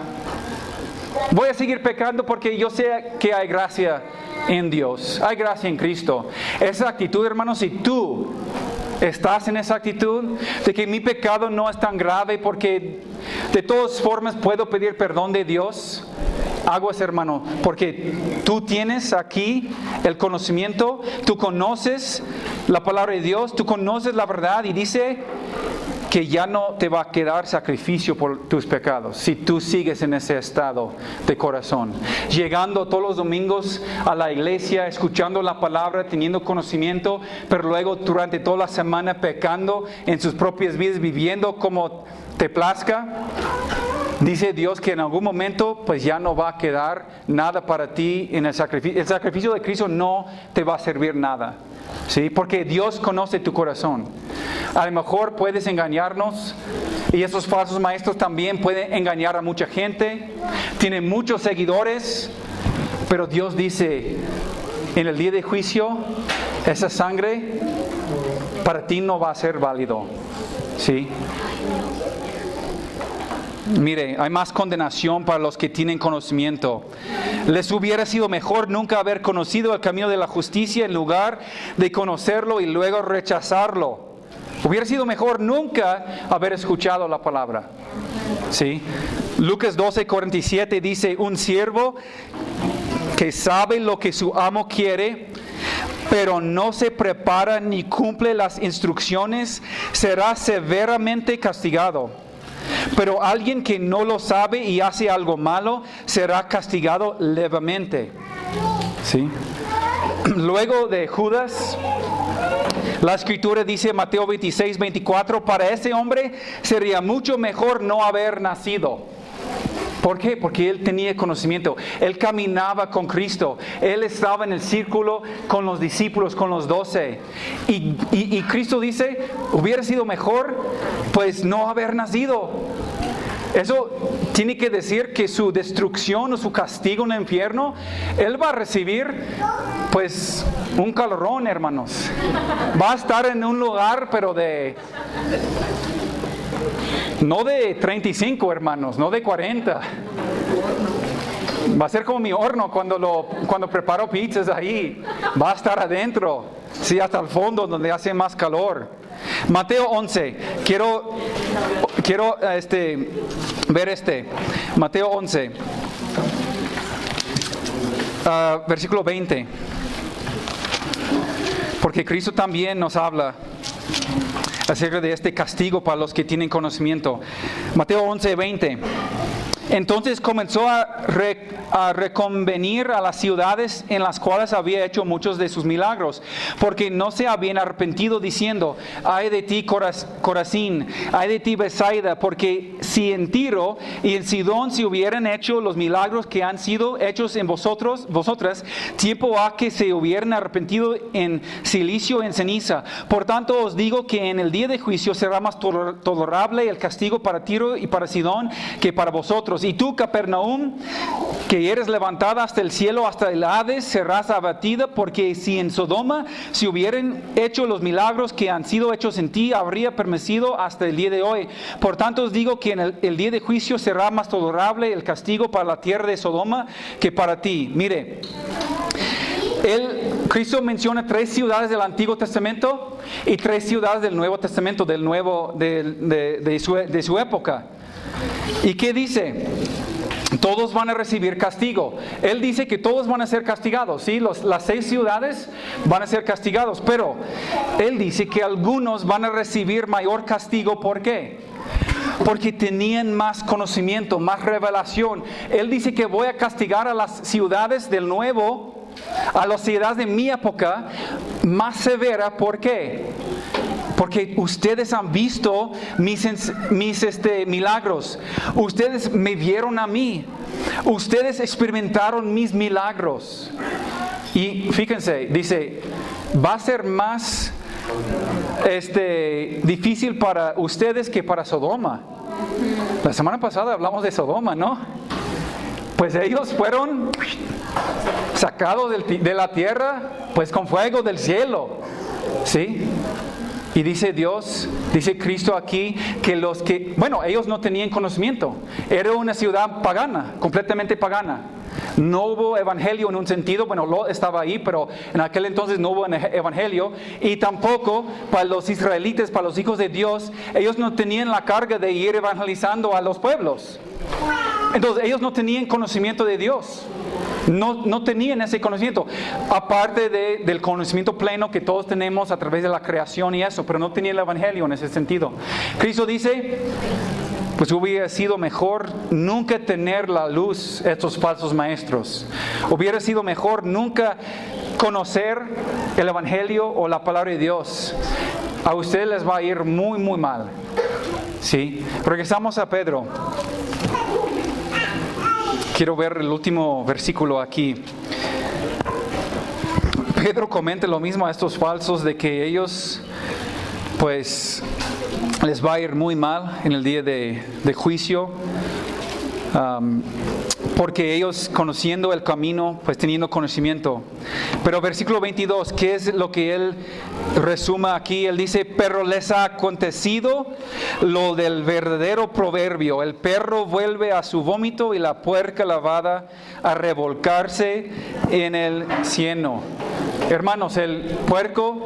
Voy a seguir pecando porque yo sé que hay gracia en Dios, hay gracia en Cristo. Esa actitud, hermanos, si tú estás en esa actitud de que mi pecado no es tan grave porque de todas formas puedo pedir perdón de Dios, aguas, hermano, porque tú tienes aquí el conocimiento, tú conoces la palabra de Dios, tú conoces la verdad, y dice que ya no te va a quedar sacrificio por tus pecados si tú sigues en ese estado de corazón, llegando todos los domingos a la iglesia, escuchando la palabra, teniendo conocimiento, pero luego durante toda la semana pecando en sus propias vidas, viviendo como te plazca. Dice Dios que en algún momento pues ya no va a quedar nada para ti en el sacrificio. El sacrificio de Cristo no te va a servir nada, ¿sí? Porque Dios conoce tu corazón. A lo mejor puedes engañarnos, y esos falsos maestros también pueden engañar a mucha gente. Tienen muchos seguidores, pero Dios dice, en el día de juicio, esa sangre para ti no va a ser válido, ¿sí? Mire, hay más condenación para los que tienen conocimiento. Les hubiera sido mejor nunca haber conocido el camino de la justicia en lugar de conocerlo y luego rechazarlo. Hubiera sido mejor nunca haber escuchado la palabra. ¿Sí? Lucas 12:47 dice, un siervo que sabe lo que su amo quiere, pero no se prepara ni cumple las instrucciones, será severamente castigado. Pero alguien que no lo sabe y hace algo malo, será castigado levemente. ¿Sí? Luego de Judas, la Escritura dice, Mateo 26:24, para ese hombre sería mucho mejor no haber nacido. ¿Por qué? Porque él tenía conocimiento, él caminaba con Cristo, él estaba en el círculo con los discípulos, con los 12. Y Cristo dice, hubiera sido mejor pues no haber nacido. Eso tiene que decir que su destrucción o su castigo en el infierno, él va a recibir pues un calorón, hermanos. Va a estar en un lugar, pero no de 35, hermanos, no de 40. Va a ser como mi horno cuando preparo pizzas ahí. Va a estar adentro, sí, hasta el fondo donde hace más calor. Mateo 11. Quiero ver Mateo 11. versículo 20. Porque Cristo también nos habla acerca de este castigo para los que tienen conocimiento. Mateo 11:20. Entonces comenzó a reconvenir a las ciudades en las cuales había hecho muchos de sus milagros, porque no se habían arrepentido, diciendo: ay de ti, Corazín, ay de ti, Betsaida, porque si en Tiro y en Sidón se hubieran hecho los milagros que han sido hechos en vosotras, tiempo ha que se hubieran arrepentido en silicio, en ceniza. Por tanto os digo que en el día de juicio será más tolerable el castigo para Tiro y para Sidón que para vosotros. Y tú, Capernaum, que eres levantada hasta el cielo, hasta el Hades, serás abatida, porque si en Sodoma se hubieran hecho los milagros que han sido hechos en ti, habría permanecido hasta el día de hoy. Por tanto os digo que en el día de juicio será más tolerable el castigo para la tierra de Sodoma que para ti. Mire, Cristo menciona 3 ciudades del Antiguo Testamento y 3 ciudades del Nuevo Testamento, de su época. ¿Y qué dice? Todos van a recibir castigo. Él dice que todos van a ser castigados, ¿sí? Las 6 ciudades van a ser castigados, pero Él dice que algunos van a recibir mayor castigo. ¿Por qué? Porque tenían más conocimiento, más revelación. Él dice que voy a castigar a las ciudades del Nuevo, a las ciudades de mi época, más severa. ¿Por qué? Porque ustedes han visto mis milagros. Ustedes me vieron a mí. Ustedes experimentaron mis milagros. Y fíjense, dice, va a ser más difícil para ustedes que para Sodoma. La semana pasada hablamos de Sodoma, ¿no? Pues ellos fueron sacados de la tierra, pues con fuego del cielo, ¿sí? Y dice Cristo aquí, que ellos no tenían conocimiento. Era una ciudad pagana, completamente pagana. No hubo evangelio en un sentido, Lot estaba ahí, pero en aquel entonces no hubo evangelio. Y tampoco para los israelitas, para los hijos de Dios, ellos no tenían la carga de ir evangelizando a los pueblos. Entonces ellos no tenían conocimiento de Dios. No tenían ese conocimiento, aparte del conocimiento pleno que todos tenemos a través de la creación y eso, pero no tenían el evangelio en ese sentido. Cristo dice, pues hubiera sido mejor nunca tener la luz estos falsos maestros. Hubiera sido mejor nunca conocer el evangelio o la palabra de Dios. A ustedes les va a ir muy, muy mal. ¿Sí? Regresamos a Pedro. Quiero ver el último versículo aquí. Pedro comenta lo mismo a estos falsos, de que ellos, pues, les va a ir muy mal en el día de juicio, porque ellos, conociendo el camino, pues teniendo conocimiento. Pero versículo 22, ¿qué es lo que él resuma aquí? Él dice: pero les ha acontecido lo del verdadero proverbio: el perro vuelve a su vómito y la puerca lavada a revolcarse en el cieno. Hermanos, el puerco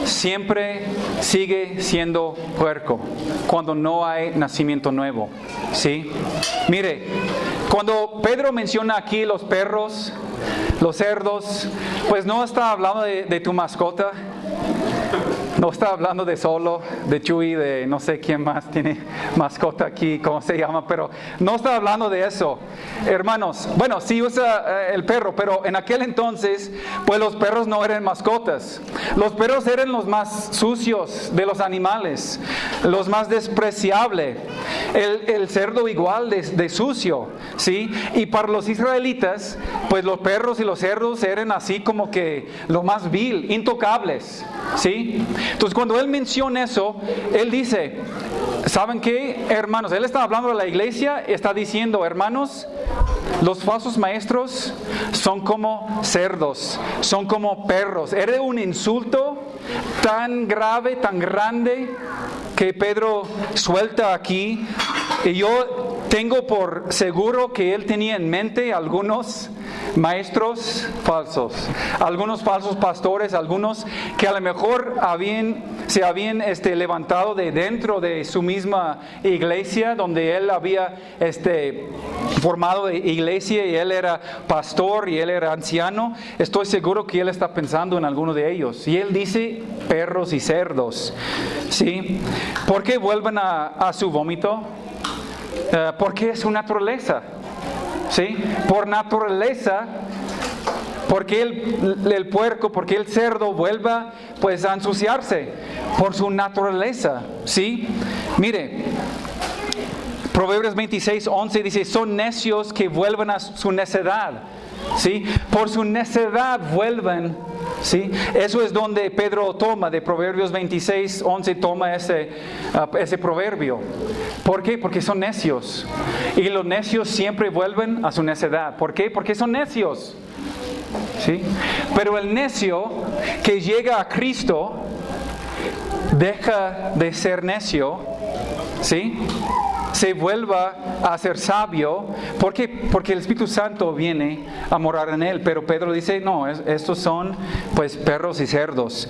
siempre sigue siendo puerco cuando no hay nacimiento nuevo, ¿sí? Mire, cuando Pedro menciona aquí los perros, los cerdos, pues no está hablando de tu mascota. No está hablando de Solo, de Chuy, de no sé quién más tiene mascota aquí, cómo se llama, pero no está hablando de eso. Hermanos, bueno, sí usa el perro, pero en aquel entonces, pues los perros no eran mascotas. Los perros eran los más sucios de los animales, los más despreciables. El cerdo igual de sucio, ¿sí? Y para los israelitas, pues los perros y los cerdos eran así como que lo más vil, intocables, ¿sí? Entonces cuando él menciona eso, él dice, ¿saben qué, hermanos? Él está hablando de la iglesia, está diciendo, hermanos, los falsos maestros son como cerdos, son como perros. Era un insulto tan grave, tan grande, que Pedro suelta aquí. Y yo tengo por seguro que él tenía en mente algunos maestros falsos, algunos falsos pastores, algunos que a lo mejor se habían levantado de dentro de su misma iglesia, donde él había formado de iglesia y él era pastor y él era anciano. Estoy seguro que él está pensando en alguno de ellos. Y él dice perros y cerdos, ¿sí? ¿Por qué vuelven a su vómito? Porque es su naturaleza, ¿sí? Por naturaleza, porque el puerco, porque el cerdo vuelva pues a ensuciarse, por su naturaleza, ¿sí? Mire, Proverbios 26:11 dice, son necios que vuelven a su necedad, ¿sí? Por su necedad vuelven, ¿sí? Eso es donde Pedro toma de Proverbios 26:11, toma ese proverbio. ¿Por qué? Porque son necios. Y los necios siempre vuelven a su necedad. ¿Por qué? Porque son necios, ¿sí? Pero el necio que llega a Cristo deja de ser necio, ¿sí? Se vuelva a ser sabio. ¿Por qué? Porque el Espíritu Santo viene a morar en él. Pero Pedro dice, no, estos son pues perros y cerdos.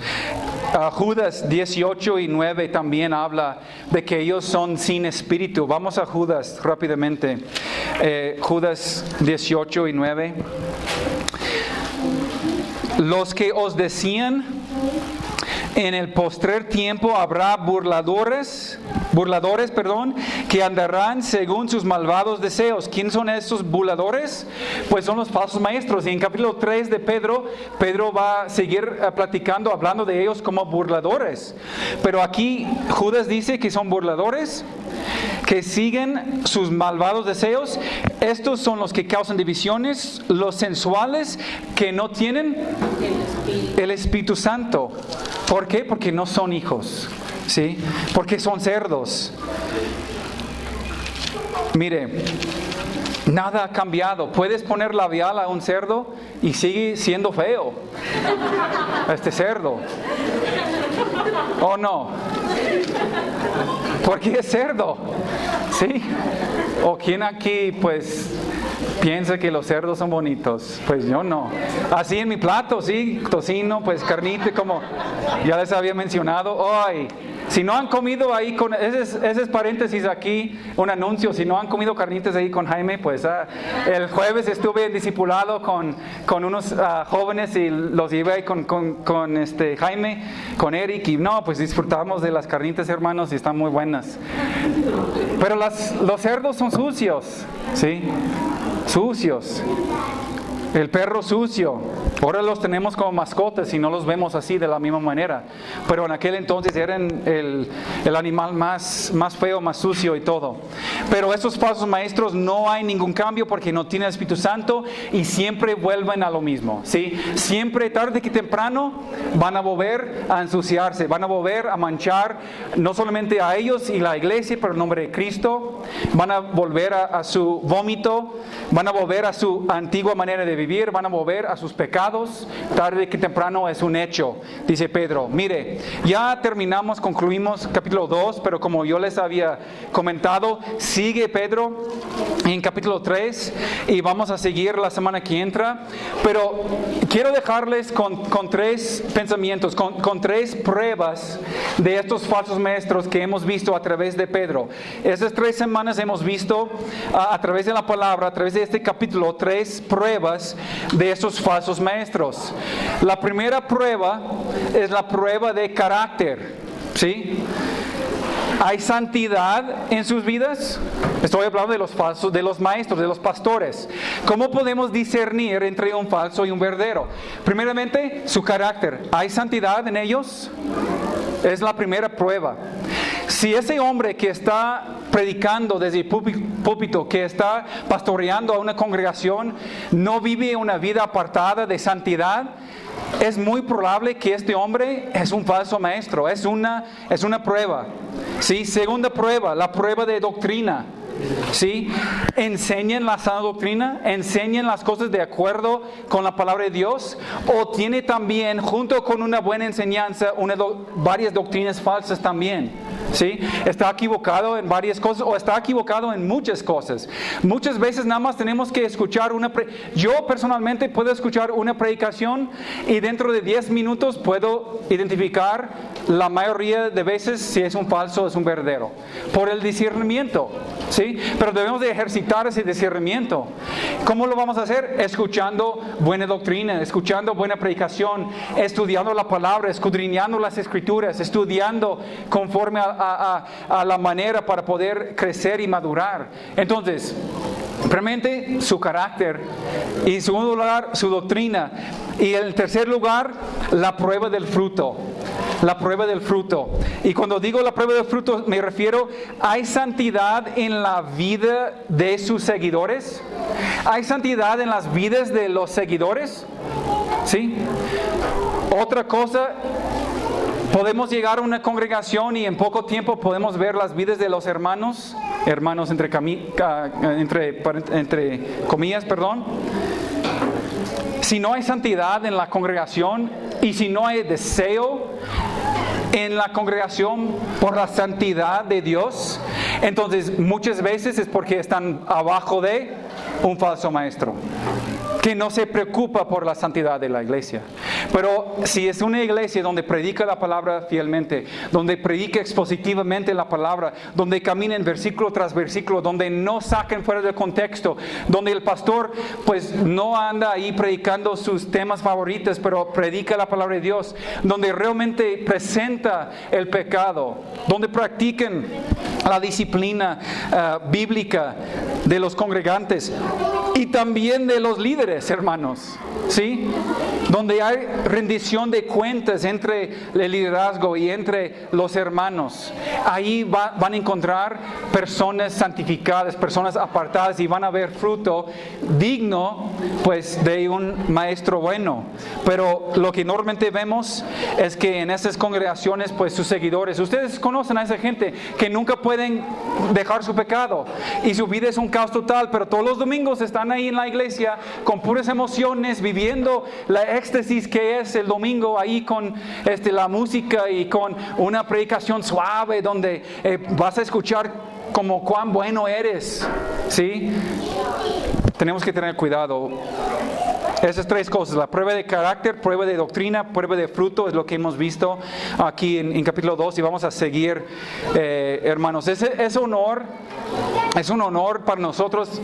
Judas 18:9 también habla de que ellos son sin espíritu. Vamos a Judas rápidamente. Judas 18:9. Los que os decían, en el postrer tiempo habrá burladores, que andarán según sus malvados deseos. ¿Quiénes son estos burladores? Pues son los falsos maestros. Y en capítulo 3 de Pedro va a seguir platicando, hablando de ellos como burladores. Pero aquí Judas dice que son burladores, que siguen sus malvados deseos. Estos son los que causan divisiones, los sensuales, que no tienen el Espíritu Santo. ¿Por qué? Porque no son hijos, ¿sí? Porque son cerdos. Mire, nada ha cambiado. Puedes poner labial a un cerdo y sigue siendo feo este cerdo, ¿o no? Porque es cerdo, ¿sí? ¿O quién aquí pues piensa que los cerdos son bonitos? Pues yo no. Así en mi plato, sí, tocino, pues carnita, como ya les había mencionado. Ay, si no han comido ahí con, ese es paréntesis aquí, un anuncio, si no han comido carnitas ahí con Jaime, pues el jueves estuve en discipulado con unos jóvenes y los llevé ahí con Jaime, con Eric, y no, pues disfrutamos de las carnitas, hermanos, y están muy buenas. Pero los cerdos son sucios, ¿sí? Sucios. El perro sucio. Ahora los tenemos como mascotas y no los vemos así de la misma manera. Pero en aquel entonces eran el animal más feo, más sucio y todo. Pero estos falsos maestros no hay ningún cambio porque no tienen el Espíritu Santo y siempre vuelven a lo mismo, ¿sí? Siempre, tarde que temprano, van a volver a ensuciarse, van a volver a manchar no solamente a ellos y la iglesia, pero en nombre de Cristo. Van a volver a su vómito, van a volver a su antigua manera de vivir, van a volver a sus pecados. Tarde que temprano es un hecho, dice Pedro. Mire, ya concluimos capítulo 2, pero como yo les había comentado, sigue Pedro en capítulo 3 y vamos a seguir la semana que entra. Pero quiero dejarles con tres pensamientos, con tres pruebas de estos falsos maestros que hemos visto a través de Pedro. Estas 3 semanas hemos visto a través de la palabra, a través de este capítulo, 3 pruebas de estos falsos maestros. La primera prueba es la prueba de carácter, ¿sí? ¿Hay santidad en sus vidas? Estoy hablando de los falsos, de los maestros, de los pastores. ¿Cómo podemos discernir entre un falso y un verdadero? Primeramente, su carácter. ¿Hay santidad en ellos? Es la primera prueba. Si ese hombre que está predicando desde el púlpito, que está pastoreando a una congregación, no vive una vida apartada de santidad, es muy probable que este hombre es un falso maestro. Es una prueba, ¿sí? Segunda prueba, la prueba de doctrina, ¿sí? ¿Enseñan la sana doctrina? ¿Enseñan las cosas de acuerdo con la palabra de Dios? ¿O tiene también, junto con una buena enseñanza, varias doctrinas falsas también? ¿sí? Está equivocado en varias cosas o está equivocado en muchas cosas. Muchas veces nada más tenemos que escuchar yo personalmente puedo escuchar una predicación y dentro de 10 minutos puedo identificar la mayoría de veces si es un falso o es un verdadero. Por el discernimiento, ¿sí? Pero debemos de ejercitar ese discernimiento. ¿Cómo lo vamos a hacer? Escuchando buena doctrina, escuchando buena predicación, estudiando la palabra, escudriñando las escrituras, estudiando conforme a la manera para poder crecer y madurar. Entonces, primeramente su carácter y en segundo lugar su doctrina y en tercer lugar la prueba del fruto. La prueba del fruto. Y cuando digo la prueba del fruto me refiero, ¿hay santidad en la vida de sus seguidores? ¿Hay santidad en las vidas de los seguidores? ¿Sí? Otra cosa, podemos llegar a una congregación y en poco tiempo podemos ver las vidas de los hermanos entre comillas, perdón. Si no hay santidad en la congregación y si no hay deseo en la congregación por la santidad de Dios, entonces muchas veces es porque están abajo de un falso maestro que no se preocupa por la santidad de la iglesia. Pero si es una iglesia donde predica la palabra fielmente, donde predica expositivamente la palabra, donde caminen versículo tras versículo, donde no saquen fuera del contexto, donde el pastor pues no anda ahí predicando sus temas favoritos, pero predica la palabra de Dios, donde realmente presenta el pecado, donde practiquen la disciplina bíblica de los congregantes y también de los líderes, hermanos, ¿sí? Donde hay rendición de cuentas entre el liderazgo y entre los hermanos. Ahí van a encontrar personas santificadas, personas apartadas y van a ver fruto digno pues de un maestro bueno. Pero lo que normalmente vemos es que en esas congregaciones pues sus seguidores, ustedes conocen a esa gente que nunca pueden dejar su pecado y su vida es un caos total, pero todos los domingos están ahí en la iglesia con puras emociones, viviendo la éxtasis que es el domingo ahí con la música y con una predicación suave donde vas a escuchar como cuán bueno eres, ¿sí? Tenemos que tener cuidado. Esas tres cosas, la prueba de carácter, prueba de doctrina, prueba de fruto, es lo que hemos visto aquí en capítulo 2 y vamos a seguir, hermanos. Es un honor para nosotros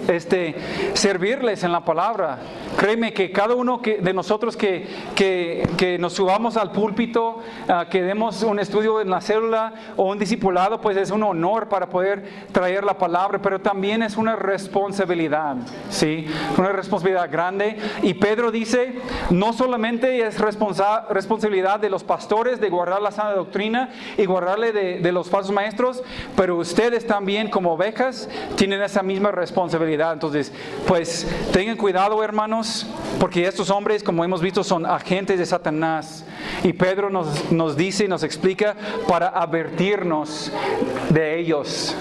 servirles en la palabra. Créeme que cada uno de nosotros que nos subamos al púlpito, que demos un estudio en la célula o un discipulado, pues es un honor para poder traer la palabra, pero también es una responsabilidad, ¿sí? Una responsabilidad grande. Y Pedro dice, no solamente es responsabilidad de los pastores de guardar la sana doctrina y guardarle de los falsos maestros, pero ustedes también como ovejas tienen esa misma responsabilidad. Entonces, pues tengan cuidado, hermanos, porque estos hombres, como hemos visto, son agentes de Satanás. Y Pedro nos dice y nos explica para advertirnos de ellos.